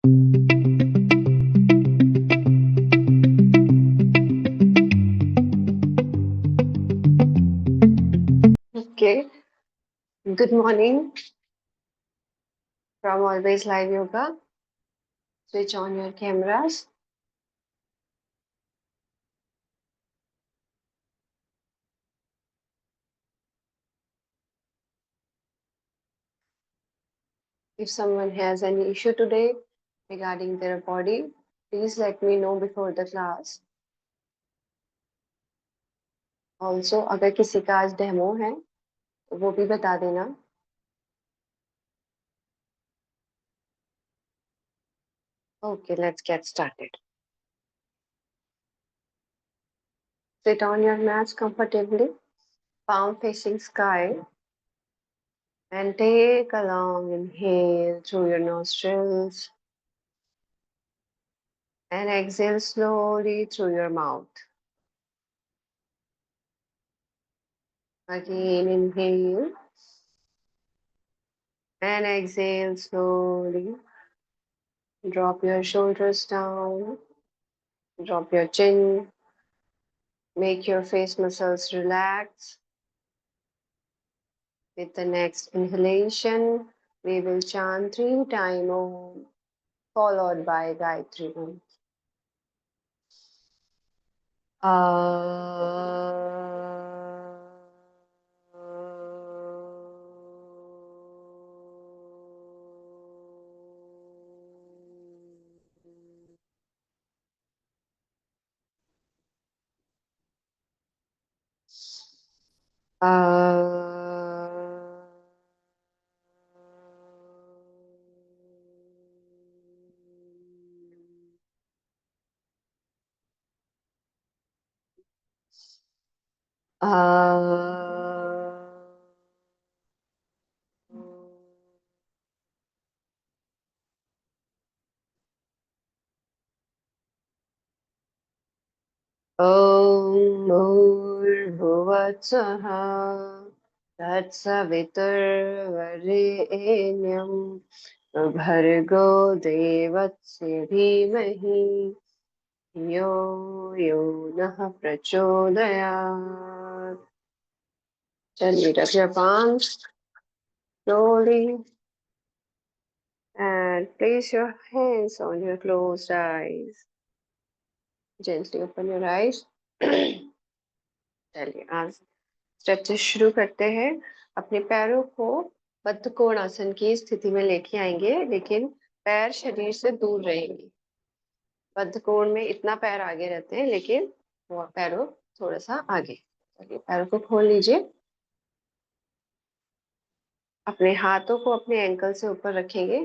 Okay, good morning from Always Live Yoga. Switch on your cameras. If someone has any issue today regarding their body, please let me know before the class. Also, अगर किसी का आज demo है तो वो भी बता देना. Okay, let's get started. Sit on your mats comfortably, palm facing sky, and take a long inhale through your nostrils and exhale slowly through your mouth. Again, inhale and exhale slowly. Drop your shoulders down, drop your chin, make your face muscles relax. With the next inhalation, we will chant 3 times Om, followed by Gayatri Om. ॐ भूर्भुवत्सः तत्सवितुर्वरेण्यं भर्गो देवस्य धीमहि यो यो नः प्रचोदयात्. Gently rub your palms slowly and place your hands on your closed eyes. Gently open your eyes. चलिए आज stretches शुरू करते हैं. अपने पैरों को बद्ध कोणासन की स्थिति में लेके आएंगे, लेकिन पैर शरीर से दूर रहेंगे. बद्ध कोण में इतना पैर आगे रहते हैं, लेकिन वो पैरों थोड़ा सा आगे. चलिए पैरों को खोल लीजिए. अपने हाथों को अपने एंकल से ऊपर रखेंगे.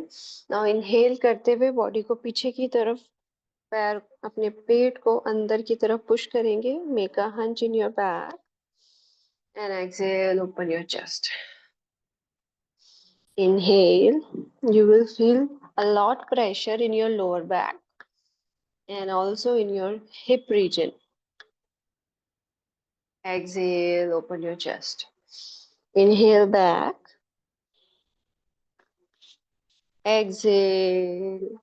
नाउ इनहेल करते हुए बॉडी को पीछे की तरफ, पैर अपने पेट को अंदर की तरफ पुश करेंगे. Make a hunch in your back and exhale, open your chest. Inhale, you will feel a lot pressure in your lower back and also in your hip region. Exhale, open your chest. Inhale back. Exhale,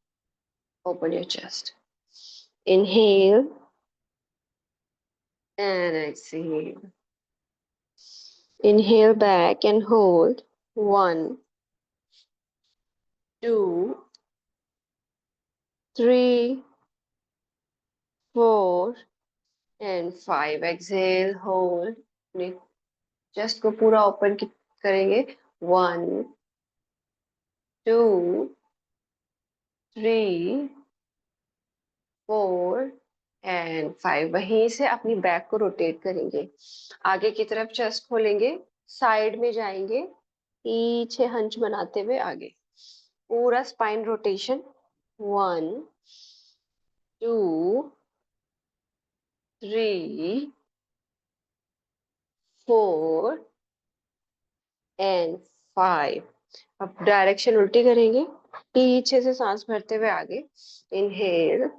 open your chest. Inhale and exhale. Inhale back and hold. 1, 2, 3, 4 and 5. Exhale, hold. Chest को पूरा open करेंगे. 1, 2, 3, 4 and 5. वहीं से अपनी back को rotate करेंगे. आगे की तरफ चेस्ट खोलेंगे, साइड में जाएंगे, पीछे हंच बनाते हुए आगे. पूरा स्पाइन रोटेशन. 1, 2, 3, 4 एंड 5. अब डायरेक्शन उल्टी करेंगे, पीछे से सांस भरते हुए आगे. Inhale,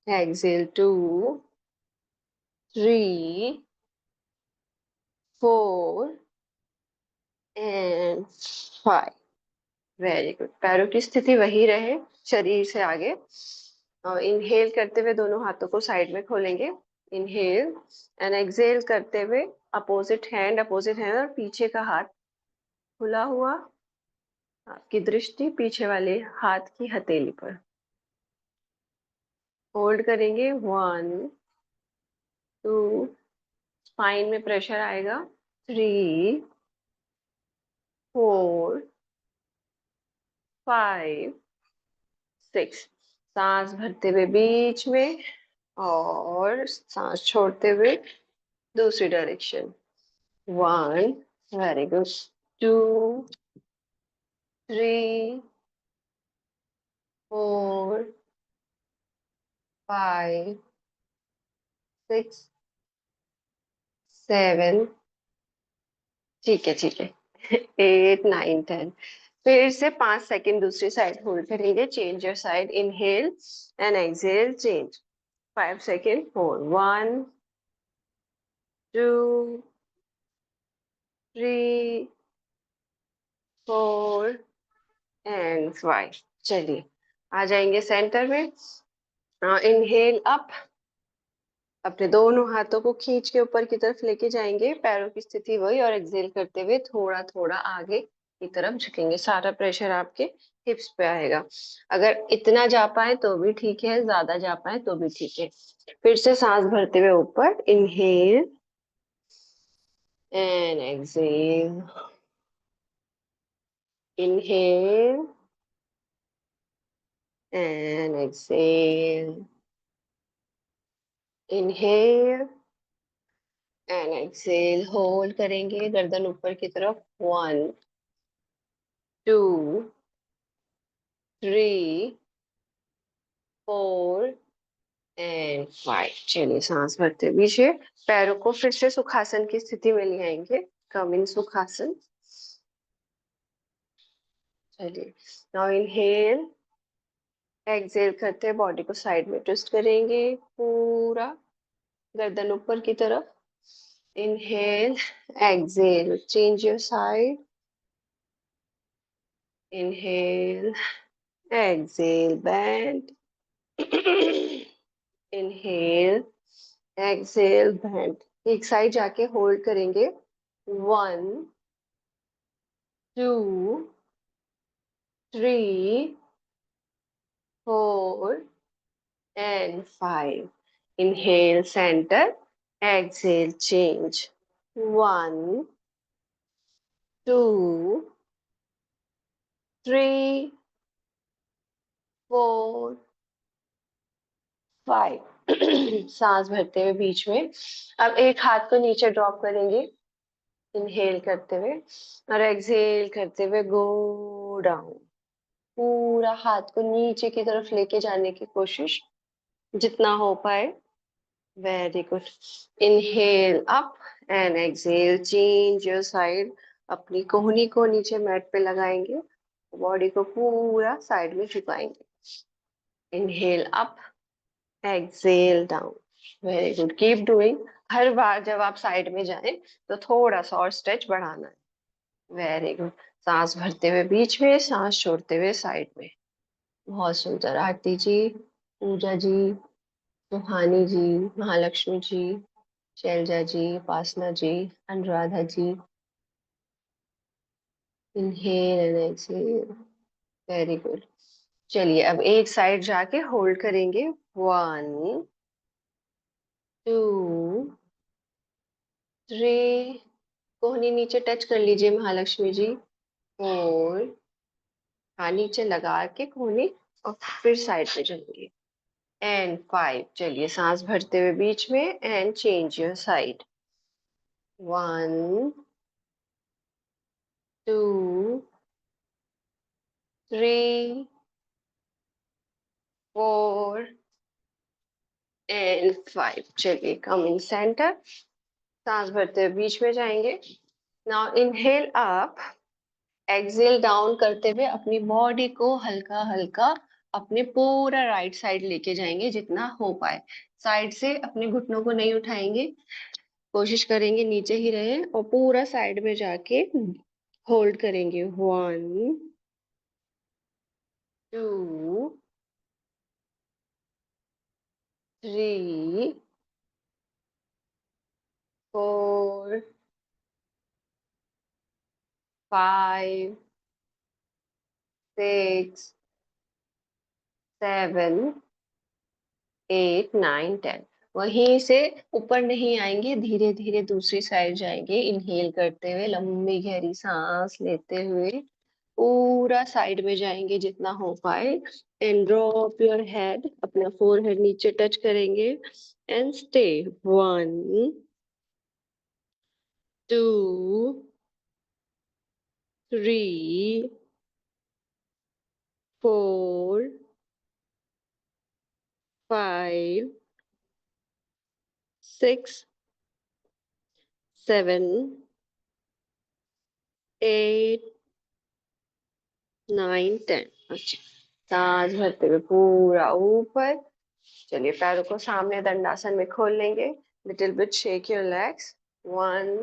exhale 2, 3, 4 and 5. Very good. पैरों की स्थिति वही रहे, शरीर से आगे। और इनहेल करते हुए दोनों हाथों को साइड में खोलेंगे। इनहेल एंड एक्सहेल करते हुए अपोजिट हैंड और पीछे का हाथ खुला हुआ, आपकी दृष्टि पीछे वाले हाथ की हथेली पर। होल्ड करेंगे 1 2, स्पाइन में प्रेशर आएगा। 3 4 5 6। सांस भरते हुए बीच में और सांस छोड़ते हुए दूसरी डायरेक्शन। 1, very good. 2 3 4 5 6 7। ठीक है, ठीक है। 8 9 10। फिर से 5 सेकेंड दूसरी साइड होल्ड करेंगे। Change your side. Inhale and exhale, change. 5 second. 4 1 2 3 4 and 5। चलिए, आ जाएंगे सेंटर में। इनहेल अप, अपने दोनों हाथों को खींच के ऊपर की तरफ लेके जाएंगे, पैरों की स्थिति वही, और एक्सहेल करते हुए थोड़ा थोड़ा आगे की तरफ झुकेंगे। सारा प्रेशर आपके हिप्स पे आएगा। अगर इतना जा पाए तो भी ठीक है, ज्यादा जा पाए तो भी ठीक है। फिर से सांस भरते हुए ऊपर। Inhale and exhale. Inhale and exhale. Inhale and exhale. Hold करेंगे गर्दन ऊपर की तरफ। 1 2 3 4 एंड 5। चलिए, सांस भरते पीछे पैरों को फिर से सुखासन की स्थिति में ले आएंगे। कम इन सुखासन। चलिए, नाउ इनहेल, एक्सहेल करते बॉडी को साइड में ट्विस्ट करेंगे, पूरा गर्दन ऊपर की तरफ। Inhale, exhale, change your side. Inhale, exhale, band. Inhale, exhale, band. एक साइड जाके होल्ड करेंगे। 1 2 3 4 and 5. Inhale, center. Exhale, change. 1 2 3 4 5। सांस भरते हुए बीच में अब एक हाथ को नीचे ड्रॉप करेंगे, इनहेल करते हुए, और एक्सहेल करते हुए गो डाउन। पूरा हाथ को नीचे की तरफ लेके जाने की कोशिश जितना हो पाए। Very good. Inhale up and exhale, change your side. अपनी कोहनी को नीचे मैट पे लगाएंगे, बॉडी को पूरा साइड में झुकाएंगे। Inhale up, exhale down. Very good, keep doing. हर बार जब आप साइड में जाएं तो थोड़ा सा और स्ट्रेच बढ़ाना है। Very good. सांस भरते हुए बीच में, सांस छोड़ते हुए साइड में। बहुत सुंदर। Aarti ji, Pooja ji, Suhani ji, Mahalakshmi ji, Shailaja ji, Upasana ji, Anuradha ji. Inhale and exhale. Very good. चलिए, अब एक साइड जाके होल्ड करेंगे। 1 2 3, कोहनी नीचे टच कर लीजिए महालक्ष्मी जी। 4, हाँ, नीचे लगा के कोहनी, और फिर साइड पे जाएंगे। एंड 5। चलिए, सांस भरते हुए बीच में and change your side. 1 2 3 4 and 5। चलिए, कम इन सेंटर। सांस भरते हुए बीच में जाएंगे। Now inhale up, exhale down करते हुए अपनी बॉडी को हल्का हल्का अपने पूरा राइट साइड लेके जाएंगे जितना हो पाए। साइड से अपने घुटनों को नहीं उठाएंगे, कोशिश करेंगे नीचे ही रहे, और पूरा साइड में जाके होल्ड करेंगे। 1 2 3 4 5 6 7 8 9 10। वहीं से ऊपर नहीं आएंगे, धीरे धीरे दूसरी साइड जाएंगे, इनहेल करते हुए लंबी गहरी सांस लेते हुए पूरा साइड में जाएंगे जितना हो पाए। एंड ड्रॉप योर हेड, अपना फोरहेड नीचे टच करेंगे। And stay. 1 2 3 4 5 6 7 8 9 10। अच्छा, सांस भरते हुए पूरा ऊपर। चलिए पैरों को सामने दंडासन में खोल लेंगे। Little bit shake your legs. 1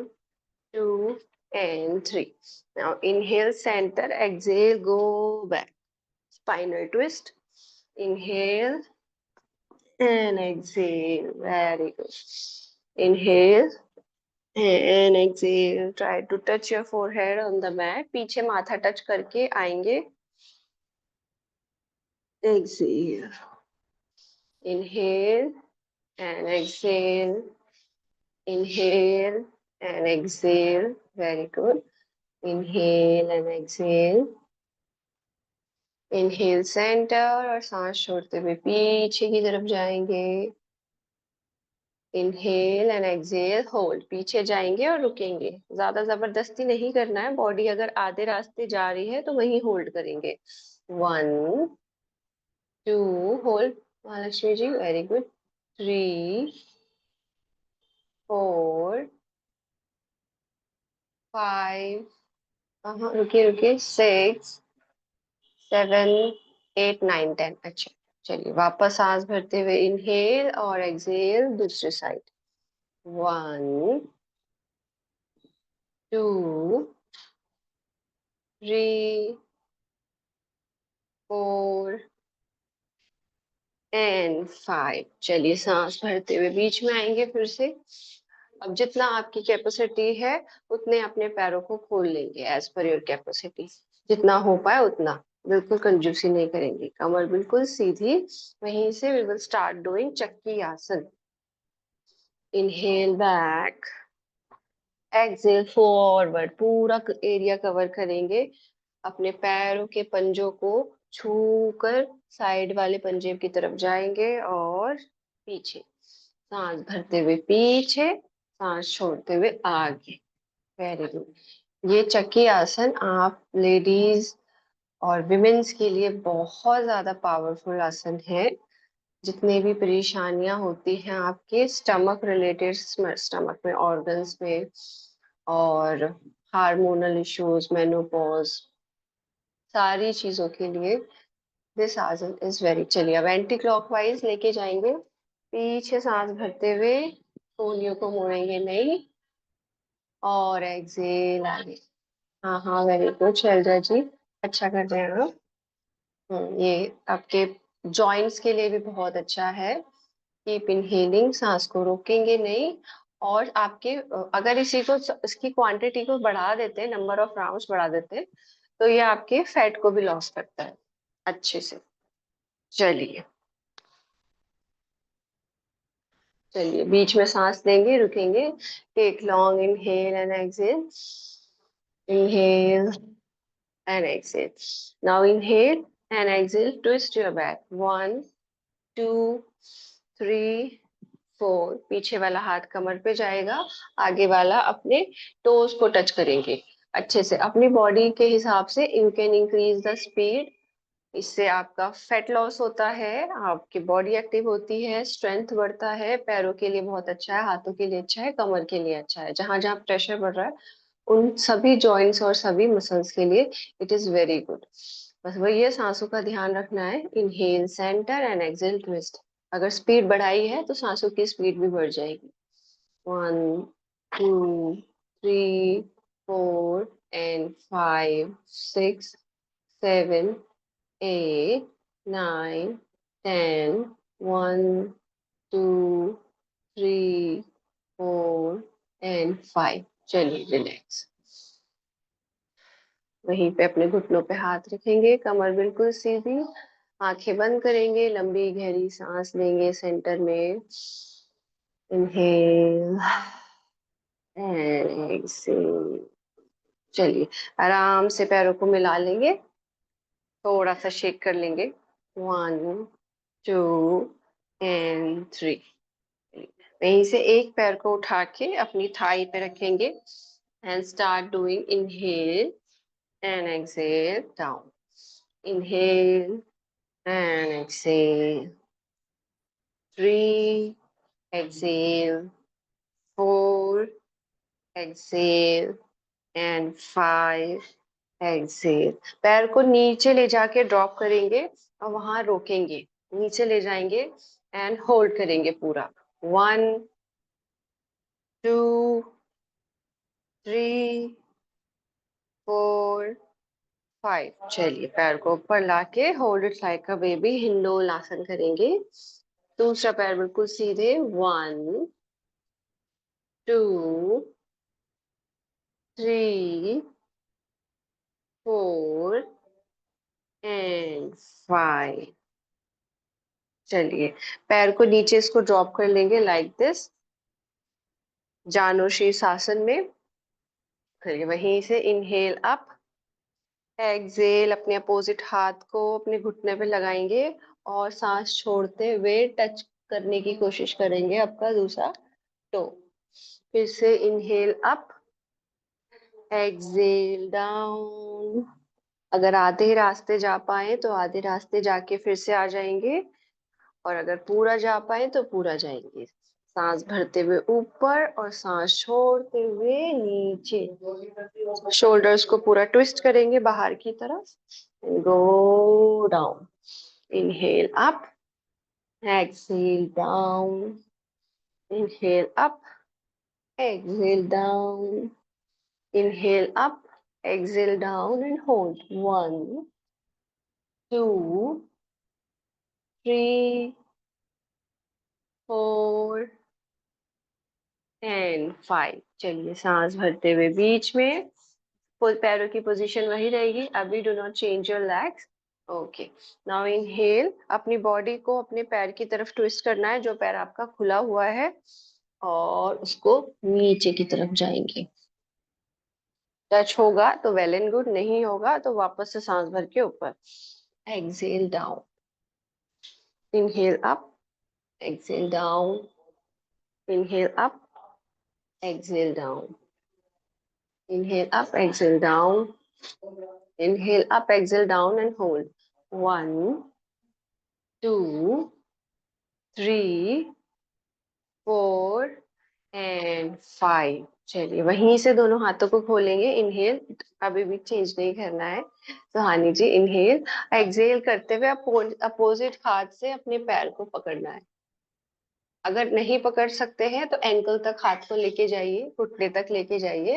2 and 3. Now inhale center, exhale, go back. Spinal twist. Inhale and exhale. Very good. Inhale and exhale. Try to touch your forehead on the mat. पीछे माथा टच करके आएंगे। Exhale. Inhale and exhale. Inhale and exhale. Very good. Inhale and exhale. Inhale centre और सांस छोड़ते हुए पीछे की तरफ जाएंगे। इनहेल एंड एक्सहेल, होल्ड, पीछे जाएंगे और रुकेंगे। ज्यादा जबरदस्ती नहीं करना है, बॉडी अगर आधे रास्ते जा रही है तो वहीं होल्ड करेंगे। 1 2, होल्ड महालक्ष्मी जी, वेरी गुड। 3 4 5, रुकिए रुकिए, 6 7 8 9 10। अच्छा, चलिए वापस सांस भरते हुए इनहेल और एक्सहेल दूसरी साइड। 1 2 3 4 एंड 5। चलिए सांस भरते हुए बीच में आएंगे फिर से। अब जितना आपकी कैपेसिटी है उतने अपने पैरों को खोल लेंगे, एज पर योर कैपेसिटी, जितना हो पाए उतना। बिल्कुल कंजूसी नहीं करेंगे, कमर बिल्कुल सीधी। वहीं से वी विल स्टार्ट डूइंग चक्की आसन। इनहेल बैक, एक्सहेल फॉरवर्ड, पूरा एरिया कवर करेंगे। अपने पैरों के पंजों को छू कर साइड वाले पंजे की तरफ जाएंगे और पीछे। सांस भरते हुए पीछे, सांस छोड़ते हुए आगे। Very good. ये चक्की आसन आप लेडीज और विमेन्स के लिए बहुत ज्यादा पावरफुल आसन है। जितने भी परेशानियां होती हैं आपके स्टमक रिलेटेड, स्टमक में, ऑर्गन्स में, और हार्मोनल इश्यूज, मेनोपॉज, सारी चीजों के लिए दिस आसन इज वेरी। चलिए अब एंटी क्लॉकवाइज लेके जाएंगे। पीछे सांस भरते हुए कोहनियों को मोड़ेंगे नहीं, और एक्सेल आगे। हाँ हाँ, वेरी गुड शैलजा जी, अच्छा कर रहे हैं आप। ये आपके जॉइंट्स के लिए भी बहुत अच्छा है। कीप इनहेलिंग, सांस को रोकेंगे नहीं। और आपके अगर इसी को, इसकी क्वांटिटी को बढ़ा देते हैं, नंबर ऑफ राउंड्स बढ़ा देते हैं, तो ये आपके फैट को भी लॉस करता है अच्छे से। चलिए, चलिए बीच में सांस लेंगे, रुकेंगे। Take long inhale and exhale. Inhale and exhale. Now inhale and exhale. Twist your back. 1 2 3 4। पीछे वाला हाथ कमर पे जाएगा, आगे वाला अपने टोज को टच करेंगे। अच्छे से अपनी बॉडी के हिसाब से you can increase the speed. इससे आपका फैट लॉस होता है, आपकी बॉडी एक्टिव होती है, स्ट्रेंथ बढ़ता है। पैरों के लिए बहुत अच्छा है, हाथों के लिए अच्छा है, कमर के लिए अच्छा है। जहां जहां प्रेशर बढ़ रहा है उन सभी जॉइंट्स और सभी मसल्स के लिए इट इज वेरी गुड। बस वही है, सांसों का ध्यान रखना है। Inhale centre and exhale twist. अगर स्पीड बढ़ाई है तो सांसों की स्पीड भी बढ़ जाएगी। 1 2 3 4 एंड 5 6 7 8, 9, 10, 1, 2, 3, 4 एंड 5। चलिए रिलैक्स। वहीं पे अपने घुटनों पे हाथ रखेंगे, कमर बिल्कुल सीधी, आंखें बंद करेंगे, लंबी गहरी सांस लेंगे सेंटर में। Inhale and exhale. चलिए आराम से पैरों को मिला लेंगे, थोड़ा सा शेक कर लेंगे। 1, 2 एंड 3। वहीं से एक पैर को उठा के अपनी थाई पे रखेंगे and start doing inhale and exhale down. Inhale and exhale. 3, exhale, 4, exhale and 5, exhale। पैर को नीचे ले जाके ड्रॉप करेंगे और वहां रोकेंगे, नीचे ले जाएंगे एंड होल्ड करेंगे पूरा। 1, 2, 3, 4, 5। चलिए पैर को ऊपर लाके hold it like a baby, indole आसन करेंगे। दूसरा पैर बिल्कुल सीधे। 1, 2, 3, 4 एंड 5। चलिए पैर को नीचे इसको ड्रॉप कर लेंगे लाइक दिस, जानो शीर्षासन में। चलिए वहीं से इनहेल अप, एक्सहेल अपने अपोजिट हाथ को अपने घुटने पे लगाएंगे और सांस छोड़ते हुए टच करने की कोशिश करेंगे आपका दूसरा टो। फिर से इनहेल अप, एक्सहेल डाउन। अगर आधे रास्ते जा पाए तो आधे रास्ते जाके फिर से आ जाएंगे, और अगर पूरा जा पाए तो पूरा जाएंगे। सांस भरते हुए ऊपर और सांस छोड़ते हुए नीचे। शोल्डर्स को पूरा ट्विस्ट करेंगे बाहर की तरफ। Go down. Inhale up, exhale down. Inhale up, exhale down. Inhale up, exhale down and hold. 1, 2, 3, 4 and 5। चलिए सांस भरते हुए बीच में पैरों की पोजीशन वही रहेगी, अभी do not change your legs. Okay, now inhale, अपनी बॉडी को अपने पैर की तरफ ट्विस्ट करना है, जो पैर आपका खुला हुआ है, और उसको नीचे की तरफ जाएंगे। टच होगा तो वेल एंड गुड, नहीं होगा तो वापस से सांस भर के ऊपर। Exhale down, inhale up, exhale down, inhale up, exhale down, inhale up, exhale down, inhale up, exhale down and hold. 1, 2, 3, 4 and 5। चलिए वहीं से दोनों हाथों को खोलेंगे। इनहेल, अभी भी चेंज नहीं करना है। सुहानी जी इनहेल, एक्सहेल करते हुए अपोजिट हाथ से अपने पैर को पकड़ना है। अगर नहीं पकड़ सकते हैं तो एंकल तक हाथ को लेके जाइए, घुटने तक लेके जाइए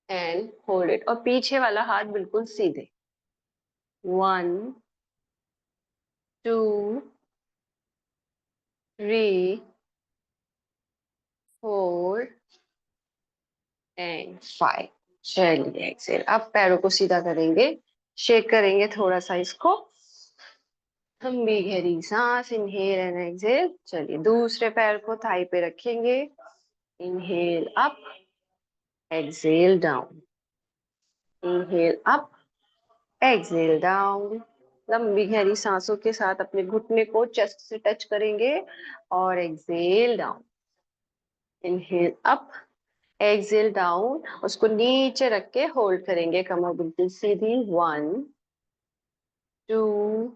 एंड होल्ड इट, और पीछे वाला हाथ बिल्कुल सीधे। 1, 2, 3, 4 एंड 5। चलिए एक्सेल, अब पैरों को सीधा करेंगे, शेक करेंगे थोड़ा सा इसको। लंबी गहरी सांस, इनहेल एंड एक्सेल। चलिए दूसरे पैर को थाई पे रखेंगे। Inhale up, exhale down. Inhale up, exhale down. लंबी गहरी सांसों के साथ अपने घुटने को चेस्ट से टच करेंगे और Excel down. Inhale up, exhale down. उसको नीचे रख के होल्ड करेंगे, कमर बिल्कुल सीधी। 1, 2,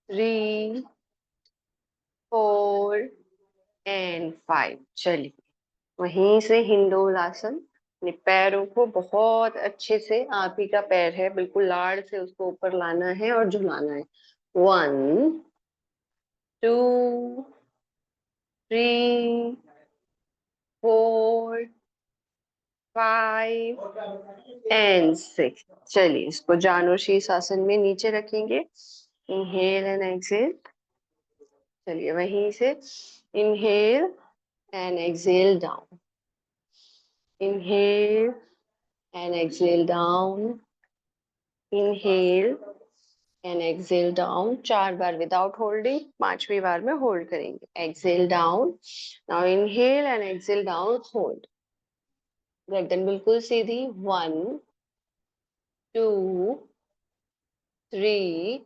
3, 4 एंड 5। चलिए वहीं से हिंडोलासन, अपने पैरों को बहुत अच्छे से, आप ही का पैर है, बिल्कुल लाड़ से उसको ऊपर लाना है और झुलाना है। 1, 2, 3, 4, 5 एंड 6। चलिए इसको जानो शीर्षासन में नीचे रखेंगे। Inhale and exhale. चलिए वहीं से inhale and exhale down, inhale and exhale down, inhale and exhale down. 4 बार विदाउट होल्डिंग, 5वीं बार में होल्ड करेंगे। Exhale down. Now inhale and exhale down, hold. गर्दन बिल्कुल सीधी। 1 2 3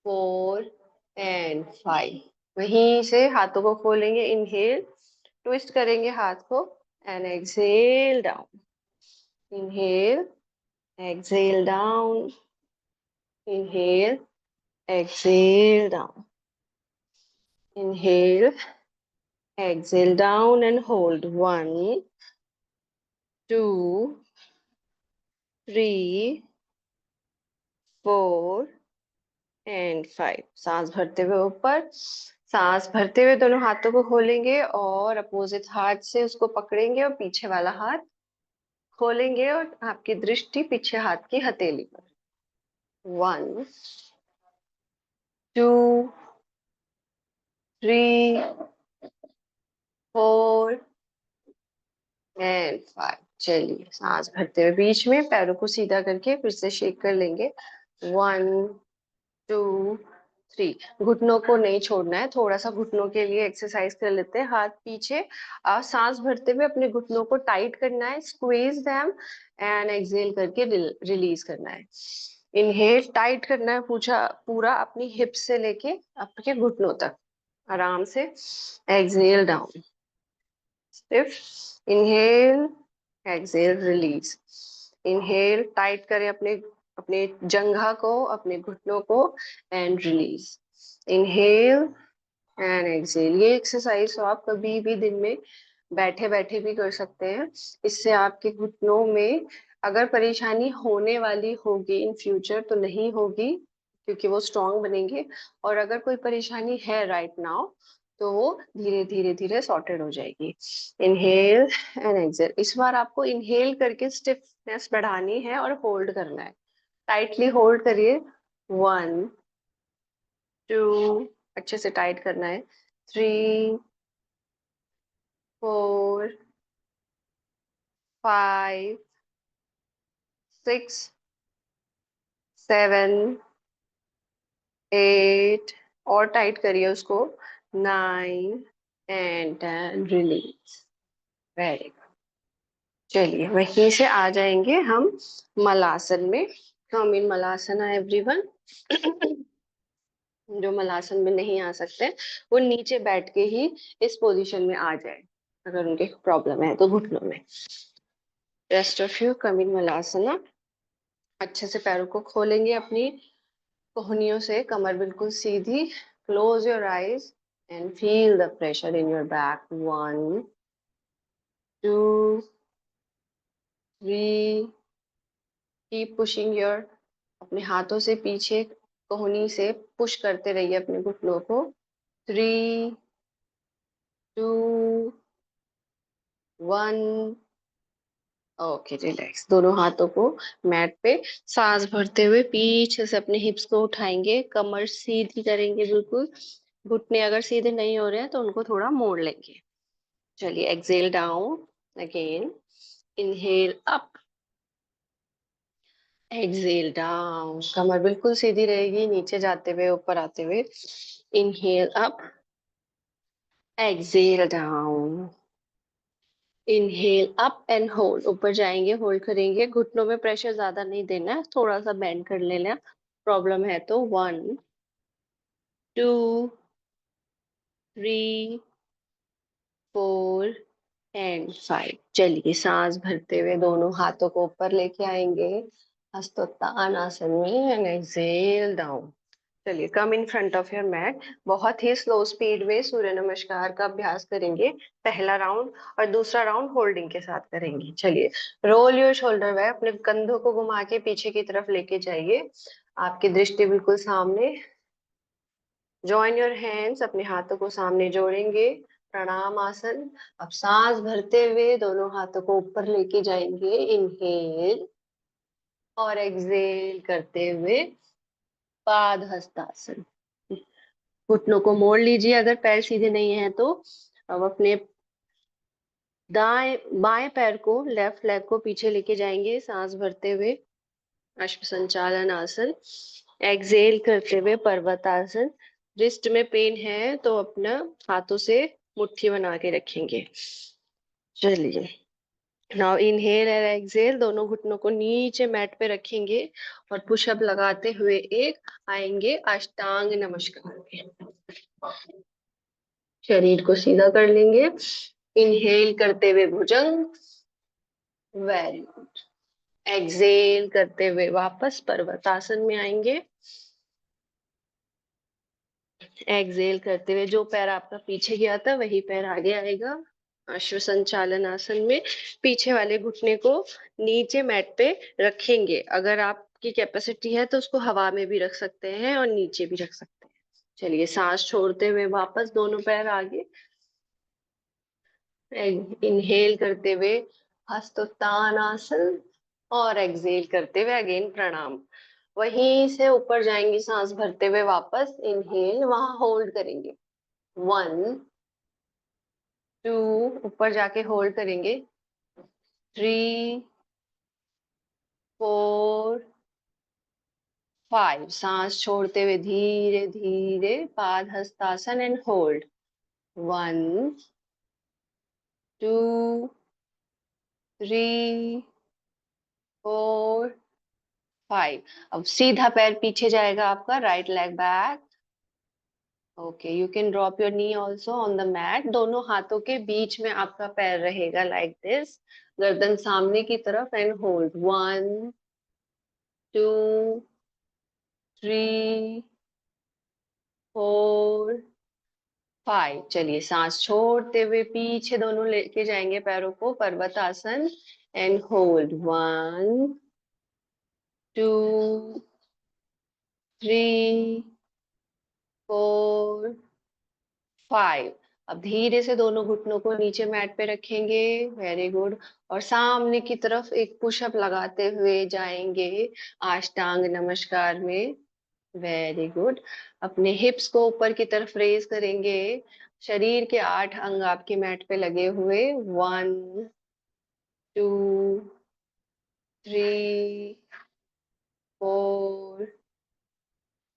4 एंड 5। वहीं से हाथों को खोलेंगे। इनहेल, ट्विस्ट करेंगे हाथ को and exhale down. Inhale, Excel down, inhale, Excel down, inhale, exhale down and hold. 1 2 3 4 and 5। सांस भरते हुए ऊपर, सांस भरते हुए दोनों हाथों को खोलेंगे और अपोजिट हाथ से उसको पकड़ेंगे और पीछे वाला हाथ खोलेंगे और आपकी दृष्टि पीछे हाथ की हथेली पर। 1 2 3 4 एंड 5। चलिए सांस भरते हुए बीच में पैरों को सीधा करके फिर से शेक कर लेंगे। 1 2 3। घुटनों को नहीं छोड़ना है, थोड़ा सा घुटनों के लिए एक्सरसाइज कर लेते हैं। हाथ पीछे, सांस भरते हुए अपने घुटनों को टाइट करना है, स्क्वीज देम एंड एक्सेल करके रिलीज करना है। इनहेल, टाइट करना है पूछा पूरा अपनी हिप से लेके आपके घुटनों तक, आराम से। Exhale down, stiff. Inhale, exhale, release. Inhale, tight करें अपने अपने जंघा को, अपने घुटनों को and release. Inhale and exhale. ये एक्सरसाइज तो आप कभी भी दिन में बैठे बैठे भी कर सकते हैं। इससे आपके घुटनों में अगर परेशानी होने वाली होगी इन फ्यूचर तो नहीं होगी, क्योंकि वो स्ट्रांग बनेंगे। और अगर कोई परेशानी है राइट नाउ तो वो धीरे धीरे धीरे सॉर्टेड हो जाएगी। Inhale and exhale. इस बार आपको इनहेल करके स्टिफनेस बढ़ानी है और होल्ड करना है। टाइटली होल्ड करिए। 1 2, अच्छे से टाइट करना है। 3 4 5 6 7 8, और टाइट करिए उसको। 9 एंड 10, रिलीज। Very good. चलिए वहीं से आ जाएंगे हम मलासन में। हम इन मलासना एवरीवन। जो मलासन में नहीं आ सकते वो नीचे बैठ के ही इस पोजीशन में आ जाए, अगर उनके प्रॉब्लम है तो घुटनों में। रेस्ट ऑफ यू कम इन मलासना। अच्छे से पैरों को खोलेंगे अपनी कोहनियों से, कमर बिल्कुल सीधी। Close your eyes and feel the pressure in your back. 1 2 3। Keep pushing your, अपने हाथों से पीछे कोहनी से पुश करते रहिए अपने घुटनों को। 3 2 1। Okay, relax. दोनों हाथों को मैट पे सांस भरते हुए पीछे से अपने हिप्स को उठाएंगे, कमर सीधी करेंगे बिल्कुल। घुटने अगर सीधे नहीं हो रहे हैं तो उनको थोड़ा मोड़ लेंगे। चलिए exhale down again. Inhale up, exhale down. कमर बिल्कुल सीधी रहेगी, नीचे जाते हुए ऊपर आते हुए। Inhale up, exhale down. Inhale up and hold. ऊपर जाएंगे, होल्ड करेंगे। घुटनों में प्रेशर ज्यादा नहीं देना है, थोड़ा सा बेंड कर लेना प्रॉब्लम है तो। 1 2 3 4 एंड 5। चलिए सांस भरते हुए दोनों हाथों को ऊपर लेके आएंगे हस्तोत्तान में एंड एक्सेल डाउन। चलिए come in front of your mat. बहुत ही स्लो स्पीड में सूर्य नमस्कार का अभ्यास करेंगे। पहला राउंड और दूसरा राउंड होल्डिंग के साथ करेंगे। चलिए रोल योर शोल्डर बैक, अपने कंधों को घुमा के पीछे की तरफ लेके जाइए। आपकी दृष्टि बिल्कुल सामने। जॉइन योर हैंड्स, अपने हाथों को सामने जोड़ेंगे। प्रणाम आसन। अब सांस भरते हुए दोनों हाथों को ऊपर लेके जाएंगे, इनहेल, और एक्सहेल करते हुए पाद हस्तासन। घुटनों को मोड़ लीजिए अगर पैर सीधे नहीं है तो। अब अपने दाएं बाएं पैर को, लेफ्ट लेग को पीछे लेके जाएंगे सांस भरते हुए, अश्व संचालन आसन। एक्सहेल करते हुए पर्वतासन। रिस्ट में पेन है तो अपना हाथों से मुट्ठी बना के रखेंगे। चलिए, नाउ इनहेल और एक्सहेल, दोनों घुटनों को नीचे मैट पे रखेंगे और पुशअप लगाते हुए एक आएंगे अष्टांग नमस्कार में। शरीर को सीधा कर लेंगे। इनहेल करते हुए भुजंग, वेरी गुड। एक्सहेल करते हुए वापस पर्वतासन में आएंगे। एक्सहेल करते हुए जो पैर आपका पीछे गया था वही पैर आगे आएगा, अश्व संचालन आसन में। पीछे वाले घुटने को नीचे मैट पे रखेंगे। अगर आपकी कैपेसिटी है तो उसको हवा में भी रख सकते हैं और नीचे भी रख सकते हैं। चलिए, सांस छोड़ते हुए वापस दोनों पैर आगे। इनहेल करते हुए हस्तोत्तान आसन, और एक्सहेल करते हुए अगेन प्रणाम। वहीं से ऊपर जाएंगे सांस भरते हुए वापस। इनहेल, वहां होल्ड करेंगे, 1 2, ऊपर जाके होल्ड करेंगे, 3 4 5। सांस छोड़ते हुए धीरे धीरे पाद हस्तासन एंड होल्ड, 1 2 3 4 5। अब सीधा पैर पीछे जाएगा आपका, right leg back. Okay, you can drop your knee also on the mat. दोनों हाथों के बीच में आपका पैर रहेगा लाइक दिस, गर्दन सामने की तरफ, एंड होल्ड, 1 2 3 4 5। चलिए, सांस छोड़ते हुए पीछे दोनों लेके जाएंगे पैरों को, पर्वतासन, एंड होल्ड, 1 2 3 4 5। अब धीरे से दोनों घुटनों को नीचे मैट पे रखेंगे, वेरी गुड, और सामने की तरफ एक पुशअप लगाते हुए जाएंगे अष्टांग नमस्कार में, वेरी गुड। अपने हिप्स को ऊपर की तरफ रेज करेंगे। शरीर के 8 अंग आपके मैट पे लगे हुए, 1 2 3 4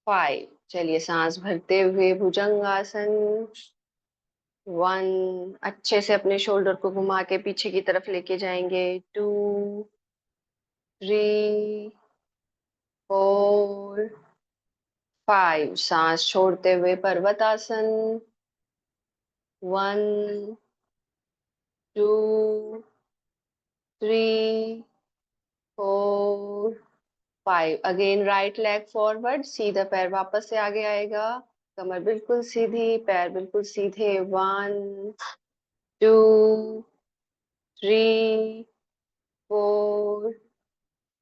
5। चलिए, सांस भरते हुए भुजंगासन, 1, अच्छे से अपने शोल्डर को घुमा के पीछे की तरफ लेके जाएंगे, 2 3 4 5। सांस छोड़ते हुए पर्वतासन, 1 2 3 4 5। अगेन राइट लेग फॉरवर्ड, सीधा पैर वापस से आगे आएगा, कमर बिल्कुल सीधी, पैर बिल्कुल सीधे, 1 2 3 4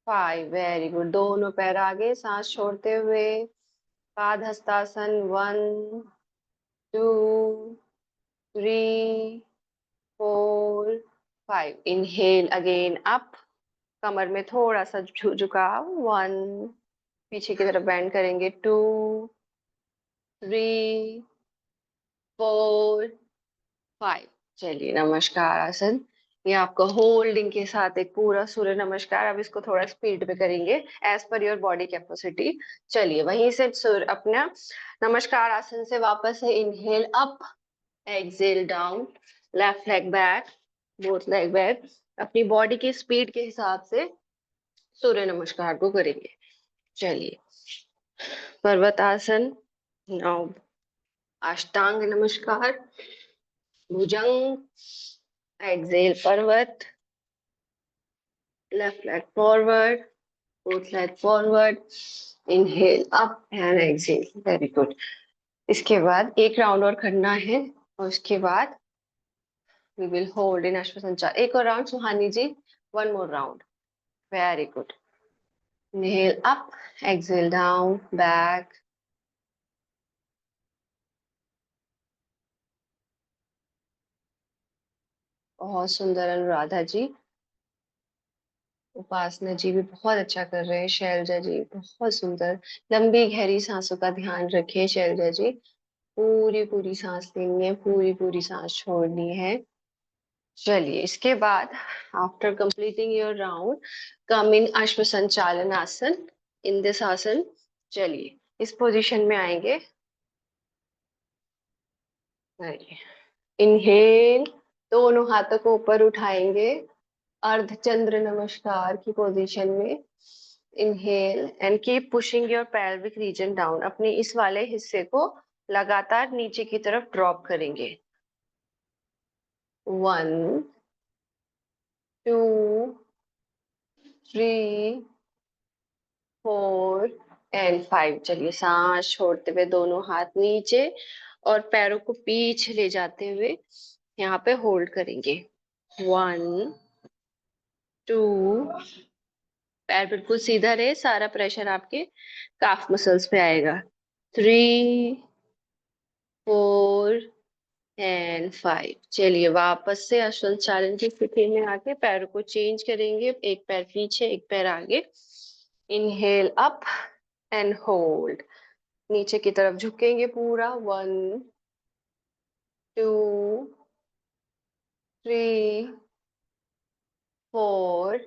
5। Very good. दोनों पैर आगे, सांस छोड़ते हुए पाद हस्तासन, 1 2 3 4 5। इनहेल अगेन अप, कमर में थोड़ा सा झुकाव, 1, पीछे की तरफ बेंड करेंगे, 2 3 4 5। चलिए, नमस्कार आसन। ये आपका होल्डिंग के साथ एक पूरा सूर्य नमस्कार। अब इसको थोड़ा स्पीड पे करेंगे as per your body capacity. चलिए, वहीं से सूर्य अपना नमस्कार आसन से वापस है, inhale up, exhale down, left leg back, both leg back. अपनी बॉडी की स्पीड के हिसाब से सूर्य नमस्कार को करेंगे। चलिए, पर्वतासन, नाउ अष्टांग नमस्कार, भुजंग, एक्सहेल पर्वत, left leg forward, both leg forward, inhale up and exhale, very good। इसके बाद एक राउंड और करना है और उसके बाद we will hold in अश्व संचार। एक और राउंड सुहानी जी, one more round, very good। inhale up, exhale down, back, बहुत सुंदर अनुराधा जी। उपासना जी भी बहुत अच्छा कर रहे हैं। शैलजा जी बहुत सुंदर। लंबी गहरी सांसों का ध्यान रखिए शैलजा जी। पूरी पूरी सांस लेनी है, पूरी पूरी सांस छोड़नी है। चलिए इसके बाद आफ्टर कंप्लीटिंग योर राउंड कम इन अश्व संचालन आसन। इन दिस आसन चलिए इस पोजीशन में आएंगे। इनहेल, दोनों हाथों को ऊपर उठाएंगे अर्धचंद्र नमस्कार की पोजीशन में। Inhale and keep pushing your pelvic region down. अपने इस वाले हिस्से को लगातार नीचे की तरफ ड्रॉप करेंगे। 1 2 3 4 एंड 5। चलिए सांस छोड़ते हुए दोनों हाथ नीचे और पैरों को पीछे ले जाते हुए यहाँ पे होल्ड करेंगे। 1 2, पैर बिल्कुल सीधा रहे, सारा प्रेशर आपके काफ मसल्स पे आएगा। 3 4 एंड 5। चलिए वापस से अश्वचालन की स्थिति में आके पैरों को चेंज करेंगे, एक पैर पीछे एक पैर आगे। इनहेल अप एंड होल्ड, नीचे की तरफ झुकेंगे पूरा। 1 2 3 4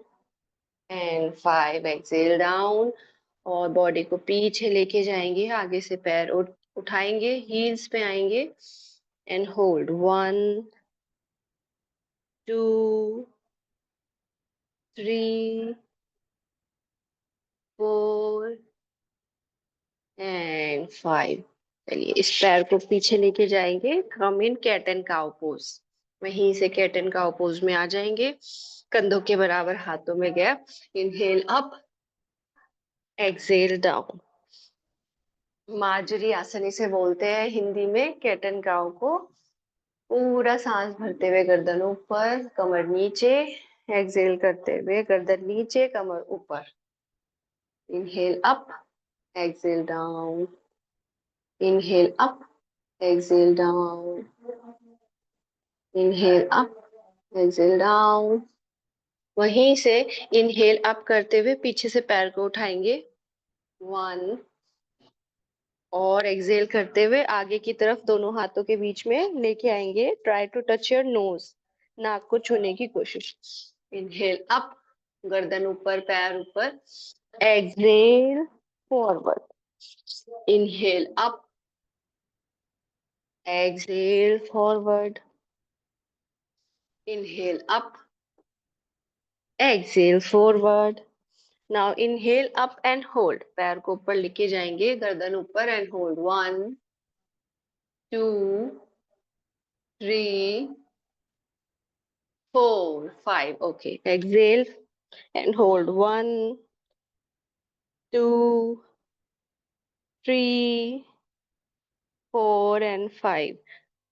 एंड 5। एक्सेल डाउन और बॉडी को पीछे लेके जाएंगे, आगे से पैर उठाएंगे, हील्स पे आएंगे एंड होल्ड। 1 2 3 4 एंड 5। चलिए इस पैर को पीछे लेके जाएंगे, कम इन कैट एंड काउ पोज। वहीं से कैट एंड काउ पोज में आ जाएंगे, कंधों के बराबर हाथों में gap. Inhale up, exhale down. Marjorie आसन इसे बोलते हैं हिंदी में, कैट एंड काउ को। पूरा सांस भरते हुए गर्दन ऊपर, कमर नीचे। एक्सेल करते हुए गर्दन नीचे, कमर ऊपर। Inhale up, exhale down. Inhale up, exhale down. Inhale up, exhale down. वहीं से इनहेल अप करते हुए पीछे से पैर को उठाएंगे। 1 और एक्सेल करते हुए आगे की तरफ दोनों हाथों के बीच में लेके आएंगे। Try to touch your nose, नाक को छूने की कोशिश। इनहेल अप, गर्दन ऊपर पैर ऊपर। Exhale forward. Inhale up, exhale forward. Inhale up, exhale forward. Now inhale up and hold, पैर को ऊपर लेके जाएंगे, गर्दन ऊपर and hold. 1 2 3 4 5। Okay, exhale and hold. 1 2 3 4 and 5।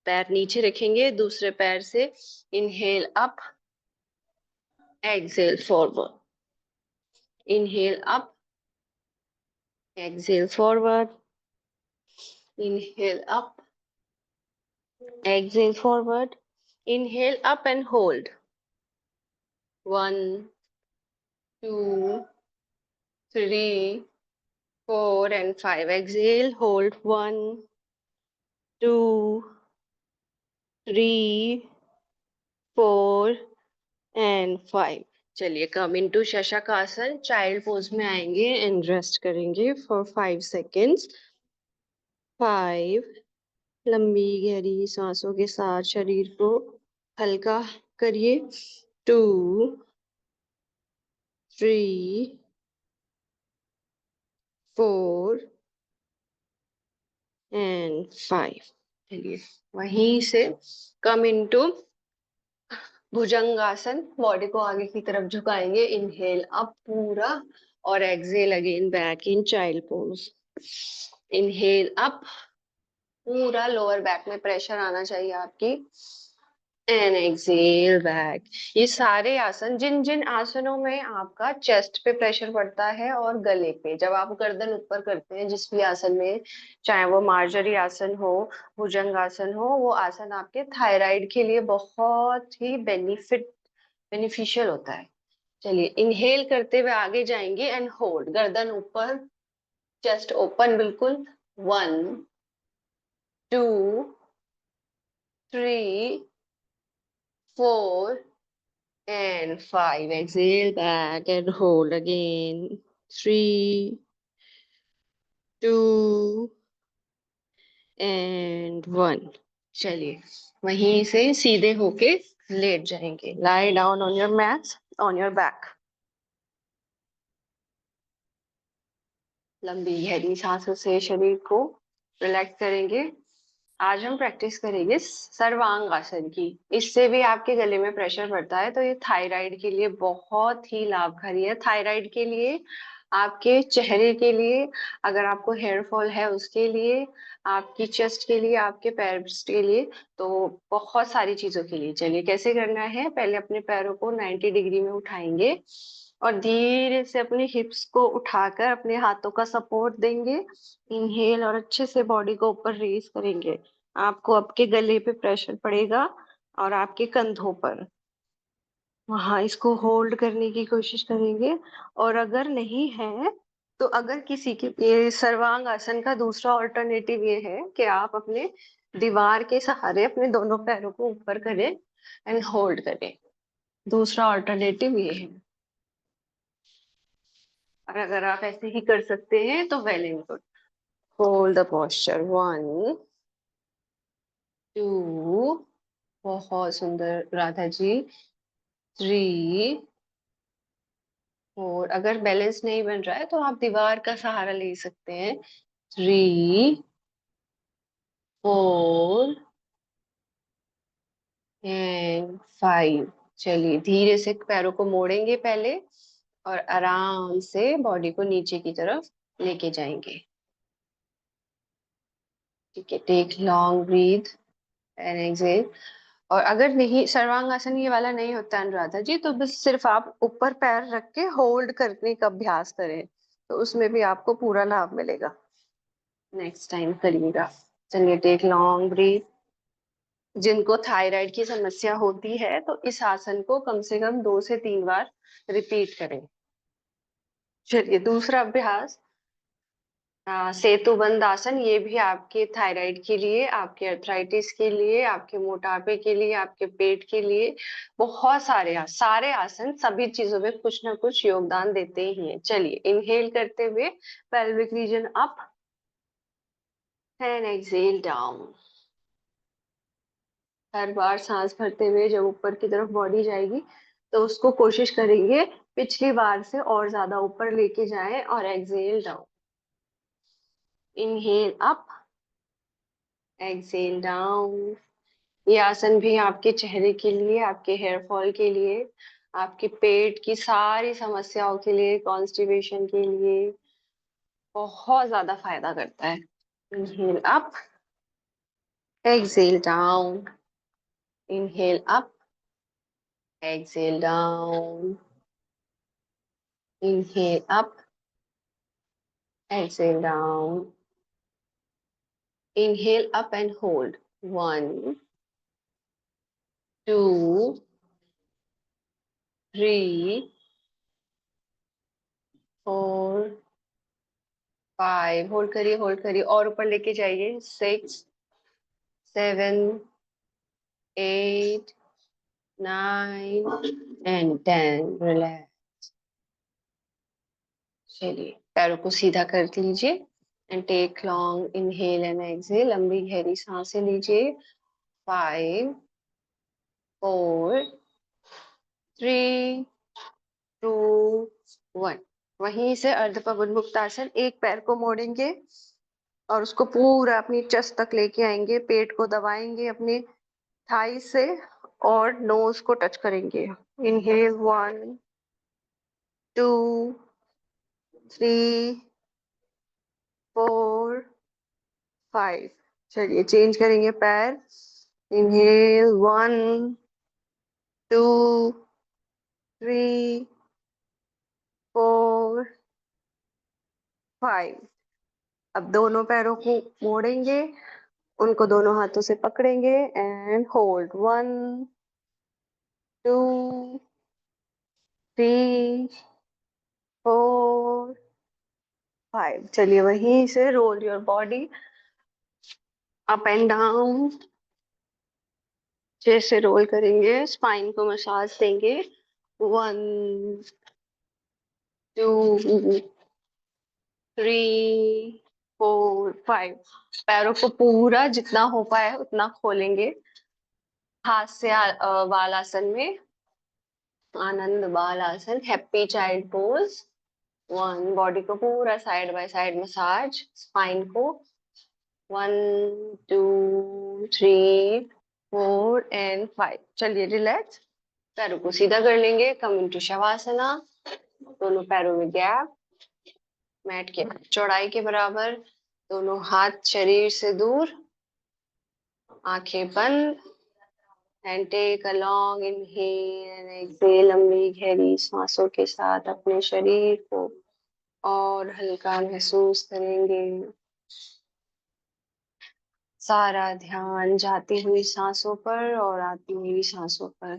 पैर नीचे रखेंगे, दूसरे पैर से inhale up, exhale forward. Inhale up, exhale forward. Inhale up, exhale forward. Inhale up and hold. 1 2 3 4 and 5। Exhale, hold. 1 2 3 4 and 5। चलिए कम इनटू शशकासन, चाइल्ड पोज में आएंगे एंड रेस्ट करेंगे फॉर 5 सेकेंड्स। 5, लंबी गहरी सांसों के साथ शरीर को हल्का करिए। 2 3 4 एंड 5। चलिए वहीं से कम इनटू भुजंगासन, बॉडी को आगे की तरफ झुकाएंगे। इनहेल अप पूरा और exhale again back in child pose. Inhale up, पूरा लोअर बैक में प्रेशर आना चाहिए आपकी। And exhale back. ये सारे आसन, जिन जिन आसनों में आपका चेस्ट पे प्रेशर पड़ता है और गले पे, जब आप गर्दन ऊपर करते हैं जिस भी आसन में, चाहे वो मार्जरी आसन हो, भुजंग आसन हो, वो आसन आपके थायराइड के लिए बहुत ही बेनिफिशियल होता है। चलिए इनहेल करते हुए आगे जाएंगे एंड होल्ड, गर्दन ऊपर, चेस्ट ओपन बिल्कुल। 1, 2, 3, 4 and 5. Exhale back and hold again. 3, 2 and 1. चलिए वहीं से सीधे होके लेट जाएंगे। lie down on your mat, on your back. लंबी गहरी सांसों से शरीर को रिलैक्स करेंगे। आज हम प्रैक्टिस करेंगे सर्वांग आसन की। इससे भी आपके गले में प्रेशर पड़ता है तो ये थायराइड के लिए बहुत ही लाभकारी है। थायराइड के लिए, आपके चेहरे के लिए, अगर आपको हेयर फॉल है उसके लिए, आपकी चेस्ट के लिए, आपके पैर्स के लिए, तो बहुत सारी चीजों के लिए। चलिए कैसे करना है, पहले अपने पैरों को 90 डिग्री में उठाएंगे और धीरे से अपनी हिप्स को उठाकर अपने हाथों का सपोर्ट देंगे। इनहेल और अच्छे से बॉडी को ऊपर रेज करेंगे। आपको आपके गले पे प्रेशर पड़ेगा और आपके कंधों पर, वहां इसको होल्ड करने की कोशिश करेंगे। और अगर नहीं है तो, अगर किसी के, ये सर्वांग आसन का दूसरा ऑल्टरनेटिव ये है कि आप अपने दीवार के सहारे अपने दोनों पैरों को ऊपर करें एंड होल्ड करें। दूसरा ऑल्टरनेटिव ये है। और अगर आप ऐसे ही कर सकते हैं तो well and good. Hold the posture. 1, 2, बहुत सुंदर राधा जी। 3, 4, अगर बैलेंस नहीं बन रहा है तो आप दीवार का सहारा ले सकते हैं। 3, 4 एंड 5। चलिए धीरे से पैरों को मोड़ेंगे पहले और आराम से बॉडी को नीचे की तरफ लेके जाएंगे। ठीक है, take long breath and exhale. और अगर नहीं, सर्वांगासन ये वाला नहीं होता अनुराधा जी, तो बस सिर्फ आप ऊपर पैर रख के होल्ड करने का अभ्यास करें, तो उसमें भी आपको पूरा लाभ मिलेगा। नेक्स्ट टाइम करिएगा। चलिए टेक लॉन्ग ब्रीथ। जिनको थायराइड की समस्या होती है तो इस आसन को कम से कम 2 से 3 बार रिपीट करें। चलिए दूसरा अभ्यास, सेतुबंद आसन। ये भी आपके थायराइड के लिए, आपके अर्थराइटिस के लिए, आपके मोटापे के लिए, आपके पेट के लिए, बहुत सारे आसन सभी चीजों में कुछ ना कुछ योगदान देते ही हैं। चलिए इनहेल करते हुए pelvic region up and exhale down. हर बार सांस भरते हुए जब ऊपर की तरफ बॉडी जाएगी तो उसको कोशिश करेंगे पिछली बार से और ज्यादा ऊपर लेके जाएं और exhale down. Inhale up, exhale down. ये आसन भी आपके चेहरे के लिए, आपके हेयर फॉल के लिए, आपके पेट की सारी समस्याओं के लिए, कॉन्स्टिपेशन के लिए बहुत ज्यादा फायदा करता है। Inhale up, exhale down. Inhale up, exhale down. Inhale up, exhale down. Inhale up and hold. 1, 2, 3, 4, 5। Hold करिए और ऊपर लेके जाइए। 6, 7, 8, 9 and 10। रिलैक्स। चलिए पैरों को सीधा कर लीजिए and take long inhale and exhale. लंबी गहरी सांसें लीजिए। 5, 4, 3, 2, 1। वहीं से अर्ध पवन मुक्तासन, एक पैर को मोड़ेंगे और उसको पूरा अपनी चेस्ट तक लेके आएंगे। पेट को दबाएंगे अपने थाई से और नोज को टच करेंगे। इनहेल 1, 2, 3, 4, 5। चलिए चेंज करेंगे पैर। Inhale, 1, 2, 3, 4, 5। अब दोनों पैरों को मोड़ेंगे, उनको दोनों हाथों से पकड़ेंगे एंड होल्ड। 1, 2, 3, 4, 5। चलिए वहीं से roll your body up and down. जैसे रोल करेंगे स्पाइन को मसाज देंगे। 1, 2, 3, 4, 5। पैरों को पूरा जितना हो पाए उतना खोलेंगे। हाथ से बालासन में, आनंद बालासन, हैप्पी चाइल्ड पोज। बॉडी को पूरा side by side massage, spine को। 1, 2, 3, 4 एंड 5। चलिए रिलैक्स, पैरों को सीधा कर लेंगे। Come into शवासना। दोनों पैरों में गैप, मैट के चौड़ाई के बराबर। दोनों हाथ शरीर से दूर, आंखें बंद and take a long inhale and exhale. लंबी गहरी सांसों के साथ अपने शरीर को और हल्का महसूस करेंगे। सारा ध्यान जाती हुई सांसों पर और आती हुई सांसों पर।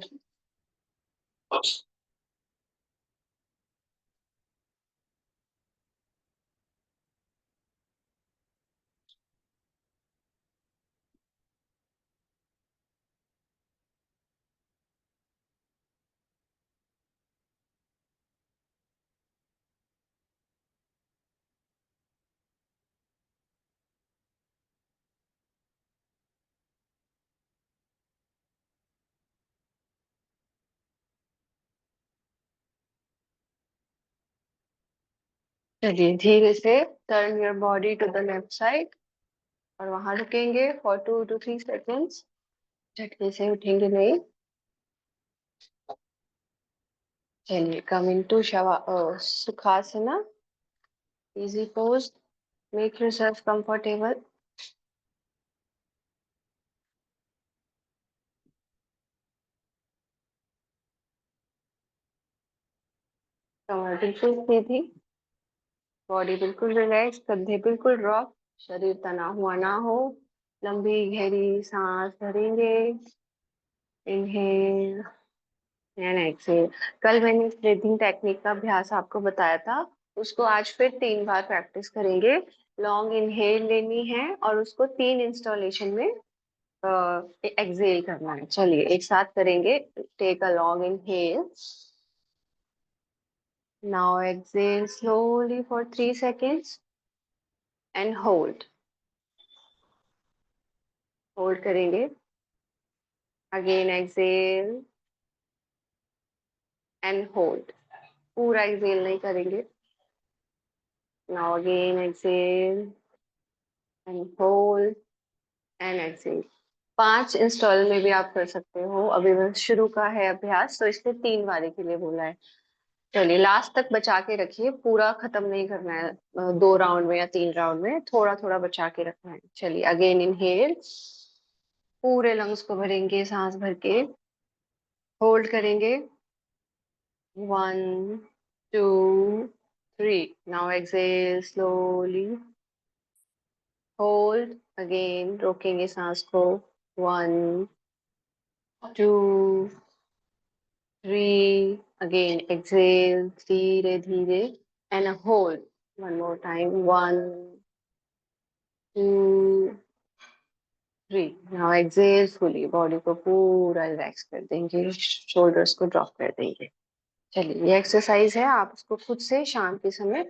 चलिए धीरे से turn your body to the left side और वहां रुकेंगे फॉर 2 to 3 सेकेंड्स। झटके से उठेंगे नहीं। चलिए come into sukhasana, easy pose. Make yourself comfortable. कमर बिल्कुल सीधी, बॉडी बिल्कुल रिलैक्स, कंधे बिल्कुल ड्रॉप, शरीर तना हुआ ना हो। लंबी गहरी सांस भरेंगे। Inhale and exhale. कल मैंने ब्रीथिंग टेक्निक का अभ्यास आपको बताया था, उसको आज फिर 3 बार प्रैक्टिस करेंगे। लॉन्ग इनहेल लेनी है और उसको 3 इंस्टॉलेशन में एक्सहेल करना है। चलिए एक साथ करेंगे। Take a long inhale, now exhale slowly for 3 seconds and hold. Hold करेंगे। Again exhale and hold. पूरा एक्सहेल नहीं करेंगे। Now again exhale and hold and exhale. 5 इंस्टॉल में भी आप कर सकते हो। अभी बस शुरू का है अभ्यास तो इसलिए 3 बारी के लिए बोला है। चलिए लास्ट तक बचा के रखिए, पूरा खत्म नहीं करना है। 2 राउंड में या 3 राउंड में थोड़ा थोड़ा बचा के रखना है। चलिए अगेन इनहेल, पूरे लंग्स को भरेंगे सांस भर के। होल्ड करेंगे। 1, 2, 3। Now exhale slowly. Hold. Again रोकेंगे सांस को। 1, 2, 3। अगेन एक्सहेल धीरे धीरे and hold. One more time. 1, 2, 3। Now exhale fully. Body को पूरा रिलैक्स कर देंगे, शोल्डर्स को ड्रॉप कर देंगे। चलिए ये एक्सरसाइज है, आप उसको खुद से शाम के समय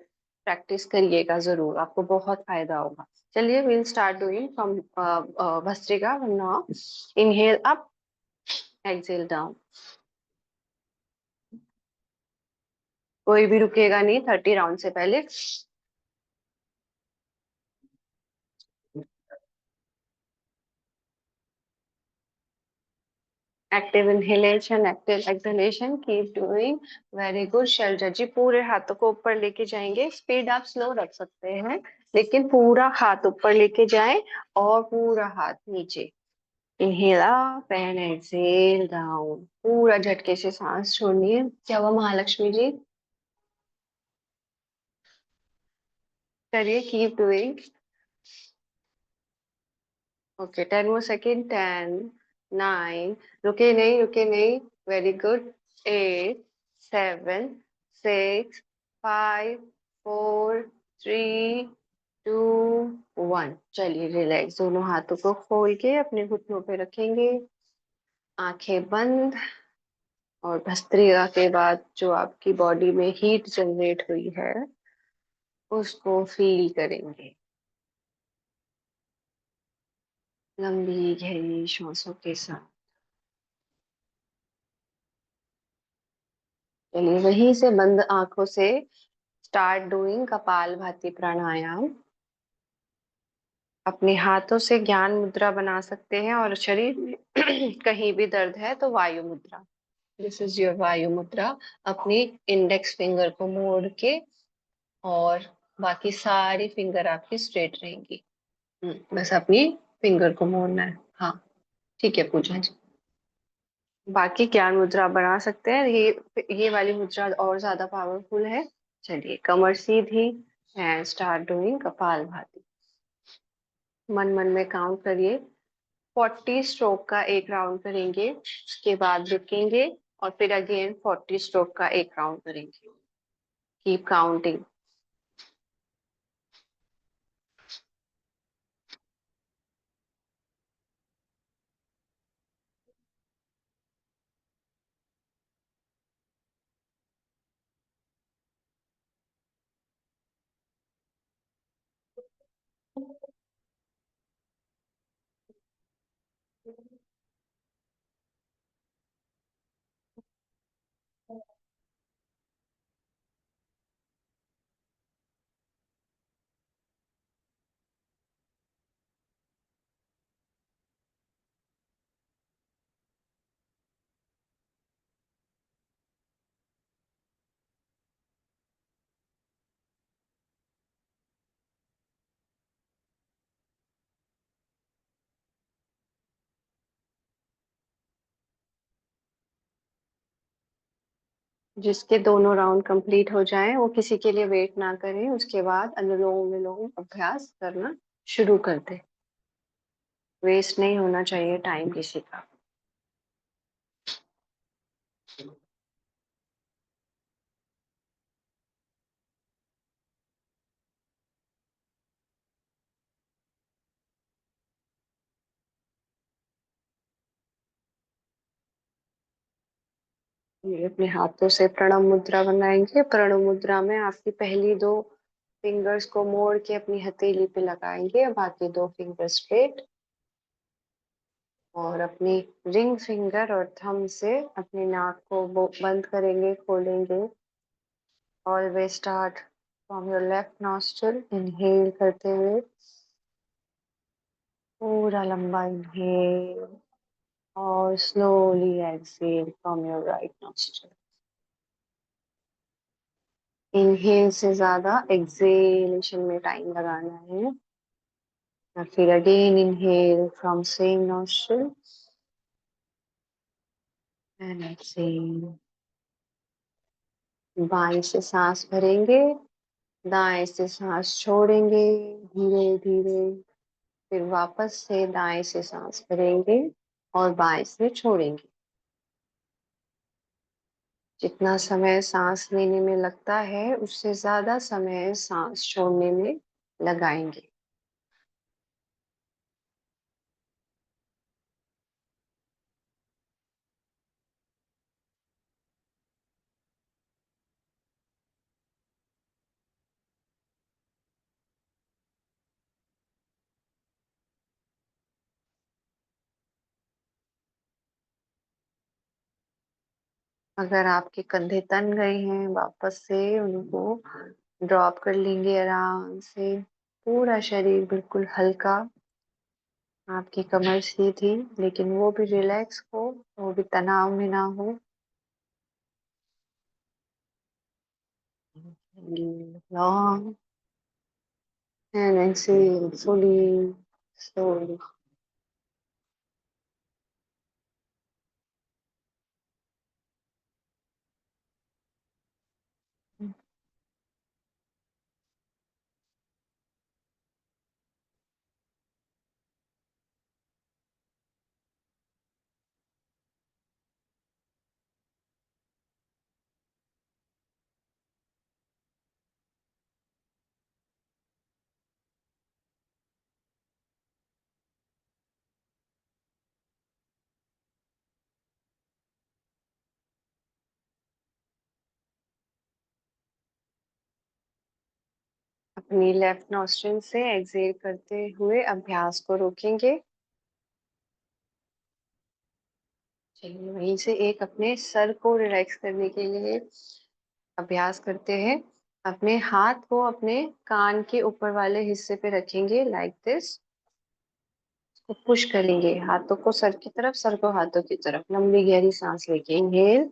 प्रैक्टिस करिएगा जरूर, आपको बहुत फायदा होगा। चलिए will start doing from bhastrika now. Inhale up, exhale down. कोई भी रुकेगा नहीं 30 राउंड से पहले। Active inhalation, active exhalation, keep doing. Very good Shailaja ji. पूरे हाथों को ऊपर लेके जाएंगे। स्पीड आप स्लो रख सकते हैं लेकिन पूरा हाथ ऊपर लेके जाएं और पूरा हाथ नीचे। Inhale up and exhale down, पूरा झटके से सांस छोड़नी है। क्या हुआ महालक्ष्मी जी? करिए, keep doing. Okay, 10 more second. 10, 9, रुके नहीं, रुके नहीं। Very good. 8, 7, 6, 5, 4, 3, 2, 1। चलिए रिलैक्स, दोनों हाथों को खोल के अपने घुटनों पे रखेंगे। आंखें बंद। और भस्त्रिका के बाद जो आपकी बॉडी में हीट जनरेट हुई है उसको फील करेंगे लंबी गहरी श्वासों के साथ। चलिए वहीं से बंद आंखों से स्टार्ट डूइंग कपालभाति प्राणायाम। अपने हाथों से ज्ञान मुद्रा बना सकते हैं, और शरीर में कहीं भी दर्द है तो वायु मुद्रा। दिस इज योर वायु मुद्रा। अपनी इंडेक्स फिंगर को मोड़ के, और बाकी सारी फिंगर आपकी स्ट्रेट रहेंगी। बस अपनी फिंगर को मोड़ना है। हाँ, ठीक है पूजा जी। बाकी ज्ञान मुद्रा बना सकते हैं। ये वाली मुद्रा और ज्यादा पावरफुल है। चलिए कमर सीधी, एंड स्टार्ट डूइंग कपालभाति। मन मन में काउंट करिए। 40 स्ट्रोक का एक राउंड करेंगे, उसके बाद रुकेंगे, और फिर अगेन 40 स्ट्रोक का एक राउंड करेंगे। Keep counting. जिसके दोनों राउंड कंप्लीट हो जाएं वो किसी के लिए वेट ना करें, उसके बाद अनुलोम विलोम अभ्यास करना शुरू कर दे। वेस्ट नहीं होना चाहिए टाइम किसी का। ये अपने हाथों से प्रणव मुद्रा बनाएंगे। प्रणव मुद्रा में आपकी पहली दो फिंगर्स को मोड़ के अपनी हथेली पे लगाएंगे, और बाकी दो फिंगर स्ट्रेट, और अपनी रिंग फिंगर और थंब से अपनी नाक को बंद करेंगे, खोलेंगे। Always start from your left nostril, inhale करते हुए पूरा लंबा इनहेल, और slowly exhale from your right nostril. Inhale से ज्यादा एक्सहेलेशन में टाइम लगाना है। और फिर again inhale from same nostril and exhale. बाएं से सांस भरेंगे, दाएं से सांस छोड़ेंगे धीरे धीरे। फिर वापस से दाएं से सांस भरेंगे और बाएं से छोड़ेंगे। जितना समय सांस लेने में लगता है उससे ज्यादा समय सांस छोड़ने में लगाएंगे। अगर आपके कंधे तन गए हैं, वापस से उनको ड्रॉप कर लेंगे आराम से। पूरा शरीर बिल्कुल हल्का, आपकी कमर सीधी, लेकिन वो भी रिलैक्स हो, वो भी तनाव में ना हो। Long and exhale fully, slowly. अपनी लेफ्ट नॉस्ट्रिल से एक्सहेल करते हुए अभ्यास को रोकेंगे। चलिए वहीं से एक अपने सर को रिलैक्स करने के लिए अभ्यास करते हैं। अपने हाथ को अपने कान के ऊपर वाले हिस्से पे रखेंगे लाइक दिस। तो पुश करेंगे हाथों को सर की तरफ, सर को हाथों की तरफ। लंबी गहरी सांस लेके इनहेल,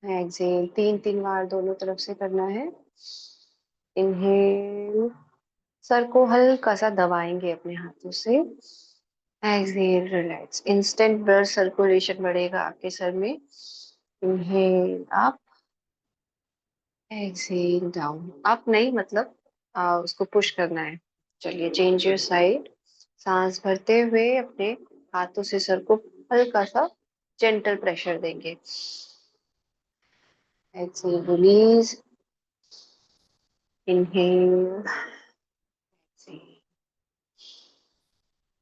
एक्सहेल। 3 3 बार दोनों तरफ से करना है। इनहेल, सर को हल्का सा दबाएंगे अपने हाथों से। Exhale, relax. Instant blood circulation बढ़ेगा आपके सर में। Inhale up, exhale down. Up नहीं, मतलब उसको पुश करना है। चलिए चेंज योर साइड। सांस भरते हुए अपने हाथों से सर को हल्का सा जेंटल प्रेशर देंगे। Exhale, release. Inhale,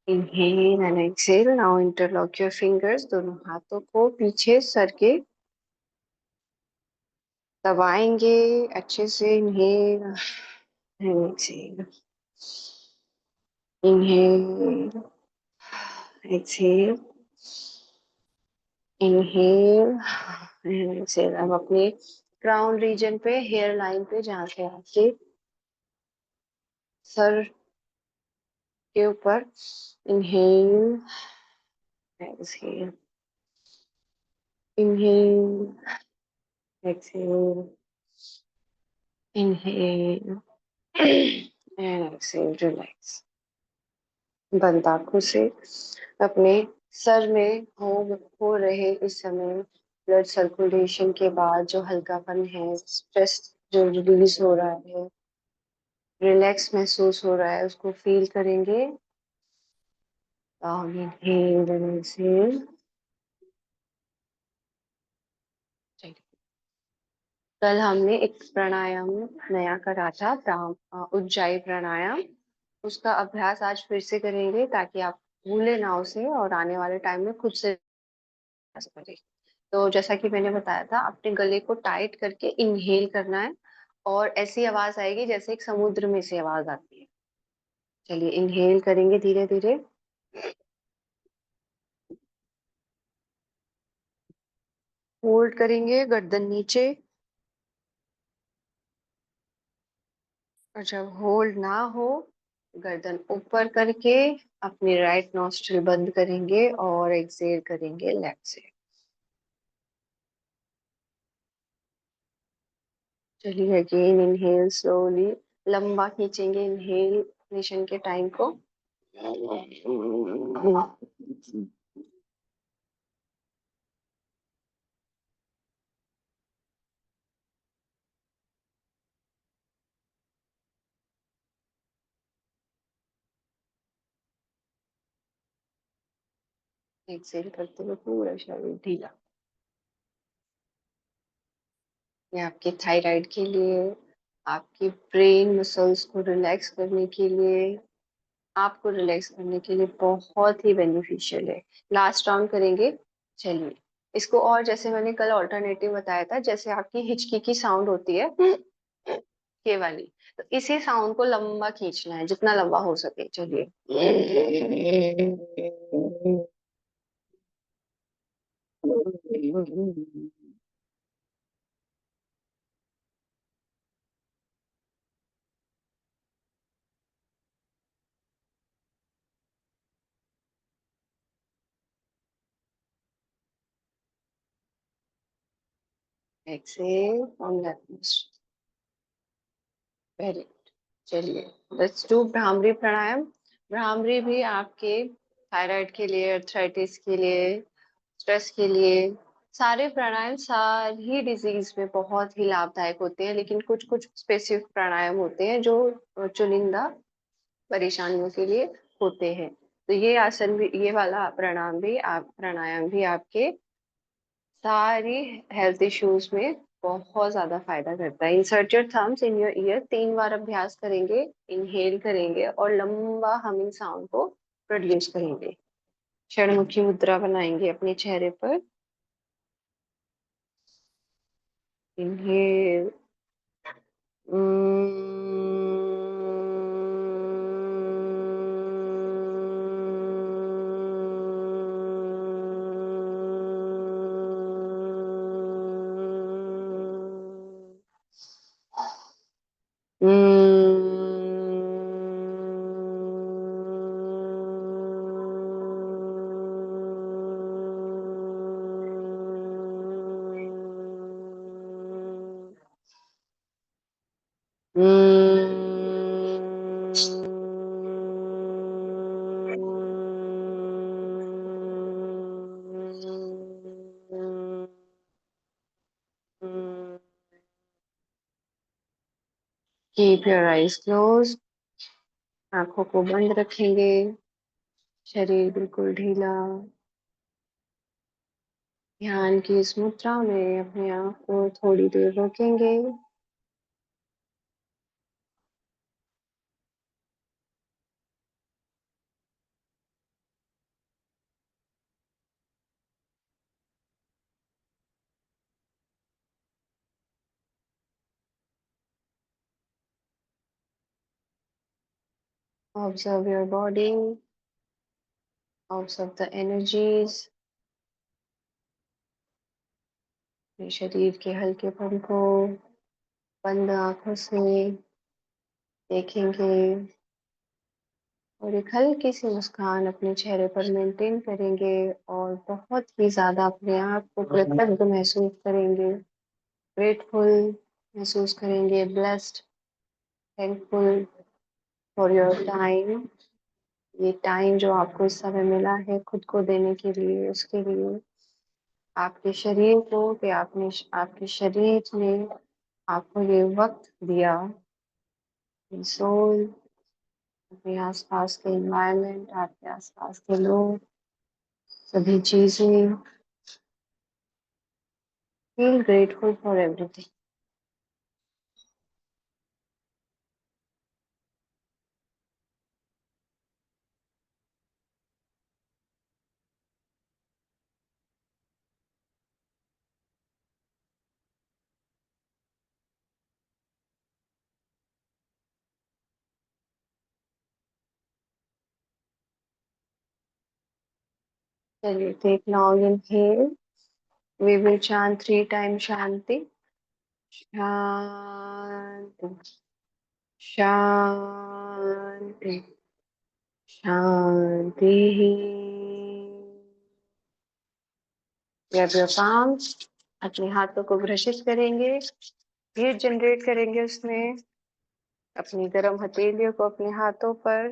inhale and exhale. Now interlock your fingers. दोनों हाथों को पीछे सर के दबाएंगे अच्छे से। Inhale and exhale, inhale, exhale, inhale and exhale. अब अपने क्राउन रीजन पे, हेयर लाइन पे, जहाँ से आपके सर के ऊपर, inhale, exhale, inhale, exhale, inhale and exhale, relax. बंद आंखों से अपने सर में हो रहे इस समय ब्लड सर्कुलेशन के बाद जो हल्कापन है, स्ट्रेस जो रिलीज हो रहा है, रिलैक्स महसूस हो रहा है, उसको फील करेंगे। Inhale and exhale. कल हमने एक प्राणायाम नया करा था, उज्जाई प्राणायाम। उसका अभ्यास आज फिर से करेंगे ताकि आप भूले ना उसे और आने वाले टाइम में खुद से अभ्यास करें। तो जैसा कि मैंने बताया था, अपने गले को टाइट करके इनहेल करना है और ऐसी आवाज आएगी जैसे एक समुद्र में से आवाज आती है। चलिए इनहेल करेंगे धीरे धीरे। होल्ड करेंगे गर्दन नीचे, और जब होल्ड ना हो गर्दन ऊपर करके अपनी राइट नॉस्ट्रिल बंद करेंगे और एक्सहेल करेंगे लेफ्ट से। चलिए अगेन इनहेल स्लोली, लंबा खींचेंगे इनहेलेशन के टाइम को। एक्सहेल करते हुए पूरा शरीर ढीला। ये आपके थायराइड के लिए, आपकी ब्रेन मसल्स को रिलैक्स करने के लिए, आपको रिलैक्स करने के लिए बहुत ही बेनिफिशियल है। लास्ट राउंड करेंगे। चलिए इसको, और जैसे मैंने कल ऑल्टरनेटिव बताया था, जैसे आपकी हिचकी की साउंड होती है ये वाली, तो इसी साउंड को लंबा खींचना है जितना लंबा हो सके। चलिए exhale on left. Very good. चलिए लेट्स डू भ्रामरी प्राणायाम। भ्रामरी भी आपके थायराइड के लिए, अर्थराइटिस के लिए, स्ट्रेस के लिए, सारे प्राणायाम सारी डिजीज में बहुत ही लाभदायक होते हैं। लेकिन कुछ कुछ स्पेसिफिक प्राणायाम होते हैं जो चुनिंदा परेशानियों के लिए होते हैं। तो ये आसन भी, ये वाला प्राणायाम भी आपके सारी हेल्थ इश्यूज में बहुत ज्यादा फायदा करता है। Insert your thumbs in your year. 3 बार अभ्यास करेंगे, इनहेल करेंगे और लंबा हमिंग साउंड को प्रोड्यूस करेंगे। क्षणमुखी मुद्रा बनाएंगे अपने चेहरे पर। Inhale, Keep your eyes closed. आंखों को बंद रखेंगे, शरीर बिल्कुल ढीला। ध्यान की इस मुद्रा में अपने आप को थोड़ी देर रोकेंगे। Observe your body, observe the energies, अपने शरीर के हल्केपन को बंद आंखों से देखेंगे और एक हल्की सी मुस्कान अपने चेहरे पर मेंटेन करेंगे और बहुत ही ज्यादा अपने आप को कृतज्ञ महसूस करेंगे, ग्रेटफुल महसूस करेंगे, blessed, thankful for your time. ये टाइम जो आपको इस समय मिला है खुद को देने के लिए, उसके लिए आपके शरीर को कि आपने आपके शरीर ने आपको ये वक्त दिया। सोल, अपने आसपास के एनवायरनमेंट, आपके आसपास के लोग, सभी चीजें, फील ग्रेटफुल फॉर एवरीथिंग। चलिए, take long inhale. We will chant 3 times शांति, शांति, शांति, शांति। ग्रैब योर palms, अपने हाथों को घ्रसित करेंगे, हीट जनरेट करेंगे उसमें। अपनी गर्म हथेलियों को अपने हाथों पर,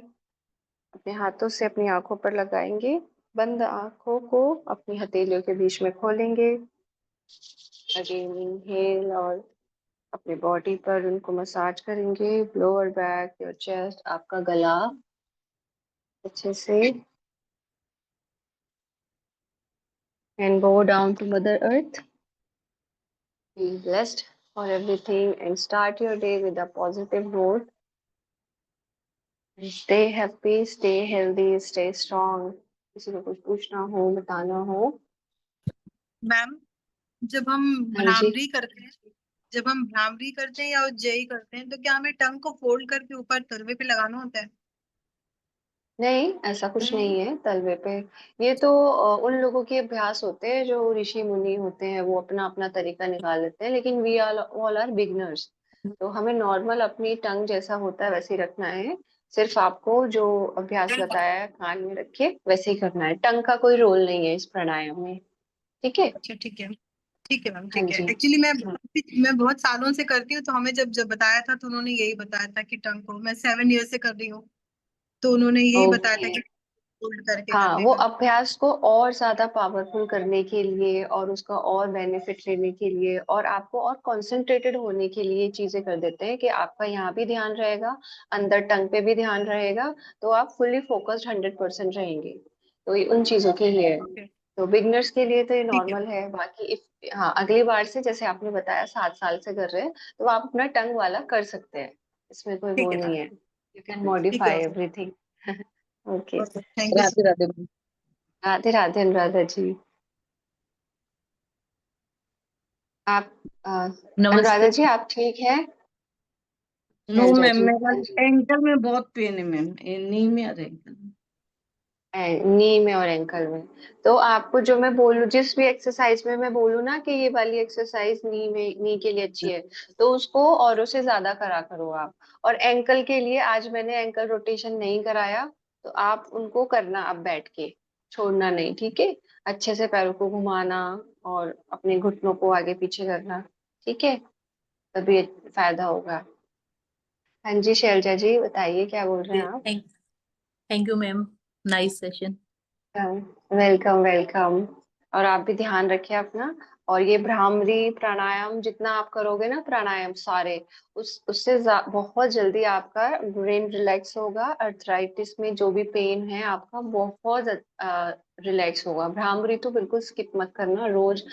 अपने हाथों से अपनी आंखों पर लगाएंगे। बंद आंखों को अपनी हथेलियों के बीच में खोलेंगे। अगेन इनहेल और अपनी बॉडी पर उनको मसाज करेंगे, लोअर बैक, योर चेस्ट, आपका गला अच्छे से। And go down to mother earth. Be blessed for everything and start your day with a positive note. Stay happy, stay healthy, stay strong. किसी को कुछ पूछना हो, बताना हो? मैम, जब हम हाँ जी। भ्रामरी करते हैं जब हम भ्रामरी करते हैं या उज्जयी करते हैं, तो क्या हमें टंग को फोल्ड करके ऊपर तलवे पे लगाना होता है? नहीं, ऐसा कुछ नहीं है तलवे पे। ये तो उन लोगों के अभ्यास होते हैं जो ऋषि मुनि होते हैं, वो अपना अपना तरीका निकाल लेते हैं, लेकिन we are all are beginners. तो हमें नॉर्मल अपनी टंग जैसा होता है वैसे ही रखना है। सिर्फ आपको जो अभ्यास बताया है कान में रखे वैसे ही करना है। टंग का कोई रोल नहीं है इस प्राणायाम में। ठीक है? अच्छा, ठीक है। ठीक है मैम, हाँ ठीक है। जी। एक्चुअली मैं बहुत सालों से करती हूँ, तो हमें जब जब बताया था तो उन्होंने यही बताया था कि टंग को, मैं 7 ईयर से कर रही हूँ, तो उन्होंने यही बताया था ओके। कि फोल्ड करके हाँ, करने वो का। अभ्यास को और ज्यादा पावरफुल करने के लिए और उसका और बेनिफिट लेने के लिए और आपको और कंसंट्रेटेड होने के लिए चीजें कर देते हैं कि आपका यहाँ भी ध्यान रहेगा, अंदर टंग पे भी ध्यान रहेगा, तो आप फुल्ली फोकस्ड 100% रहेंगे। तो ये उन चीजों के लिए है। ओके, तो बिगनर्स के लिए तो ये ठीक है। नॉर्मल है। बाकी इफ हाँ, अगली बार से जैसे आपने बताया 7 साल से कर रहे हैं, तो आप अपना टंग वाला कर सकते हैं। इसमें कोई वो ठीक है नहीं मैम, है। यू कैन ठीक है modify ma'am. Everything. Okay. Thank you. Radhe Radhe ma'am. Radhe Radhe Anuradha ji. आप नमस्ते। अनुराधा जी, आप ठीक हैं? नो शैलजा मैम, जी, मेरा हाँ जी। एंकल में बहुत पेन है मैम, नी में और एंकल में। नी में और एंकल में। तो आपको जो मैं बोलूं, जिस भी एक्सरसाइज में मैं बोलूँ ना कि ये वाली एक्सरसाइज नी के लिए अच्छी है, तो उसको औरों से ज्यादा करा करो आप। और एंकल के लिए आज मैंने एंकल रोटेशन नहीं कराया, तो आप उनको करना अब बैठ के, छोड़ना नहीं, ठीक है। अच्छे से पैरों को घुमाना और अपने घुटनों को आगे पीछे करना, ठीक है, तभी फायदा होगा। हाँ जी शैलजा जी, बताइए क्या बोल रहे हैं आप। Thank thank you ma'am, nice session. Welcome welcome. और आप भी ध्यान रखिए अपना। और ये भ्रामरी प्राणायाम जितना आप करोगे ना, प्राणायाम सारे, उससे बहुत जल्दी आपका ब्रेन रिलैक्स होगा। अर्थराइटिस में जो भी पेन है आपका, बहुत रिलैक्स होगा। भ्रामरी तो बिल्कुल स्किप मत करना रोज।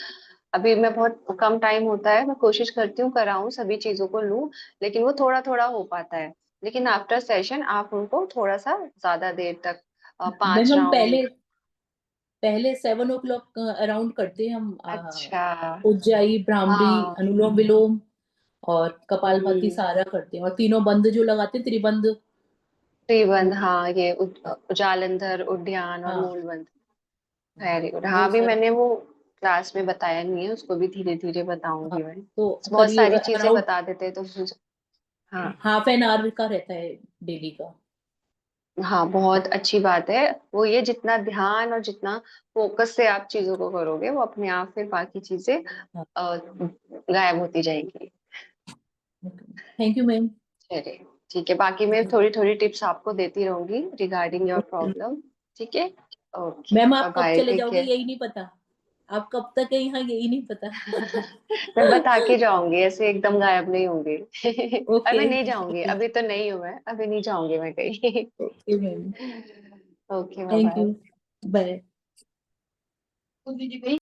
अभी मैं बहुत कम टाइम होता है, मैं कोशिश करती हूँ कराऊं, सभी चीजों को लूं, लेकिन वो थोड़ा थोड़ा हो पाता है। लेकिन आफ्टर सेशन आप उनको थोड़ा सा ज्यादा देर तक, मैम पांच हम राउंड। पहले पहले 7 o'clock अराउंड करते हैं हम, अच्छा। उज्जाई, भ्रामरी, हाँ। अनुलोम विलोम और कपालभाति हम्म। सारा करते हैं, और तीनों बंद जो लगाते हैं, त्रिबंध। त्रिबंध, हाँ, ये जालंधर, उद्यान और हाँ मूलबंध। Very good. हाँ, वो अभी सर। मैंने वो क्लास में बताया नहीं है, उसको भी धीरे धीरे हाँ बताऊंगी मैं। तो बहुत करिए, सारी चीजें अराउंड बता देते हैं तो हाँ। हाफ एन आवर का रहता है डेली का। हाँ, बहुत अच्छी बात है। वो ये जितना ध्यान और जितना फोकस से आप चीजों को करोगे, वो अपने आप फिर बाकी चीजें हाँ, गायब होती जाएंगी। Thank you ma'am. चलिए, ठीक है, बाकी मैं थोड़ी थोड़ी टिप्स आपको देती रहूंगी रिगार्डिंग योर प्रॉब्लम। ठीक है। ओके, मैम बाय आप कब बाय, चले टेक जाओगे केयर। यही नहीं पता, आप कब तक है यहाँ यही नहीं पता। मैं बता के जाऊंगी, ऐसे एकदम गायब नहीं होंगी। और ओके मैं नहीं जाऊंगी, अभी तो नहीं हूं मैं, अभी नहीं जाऊंगी मैं कहीं। Okay ma'am, okay, bye thank bye. You, bye.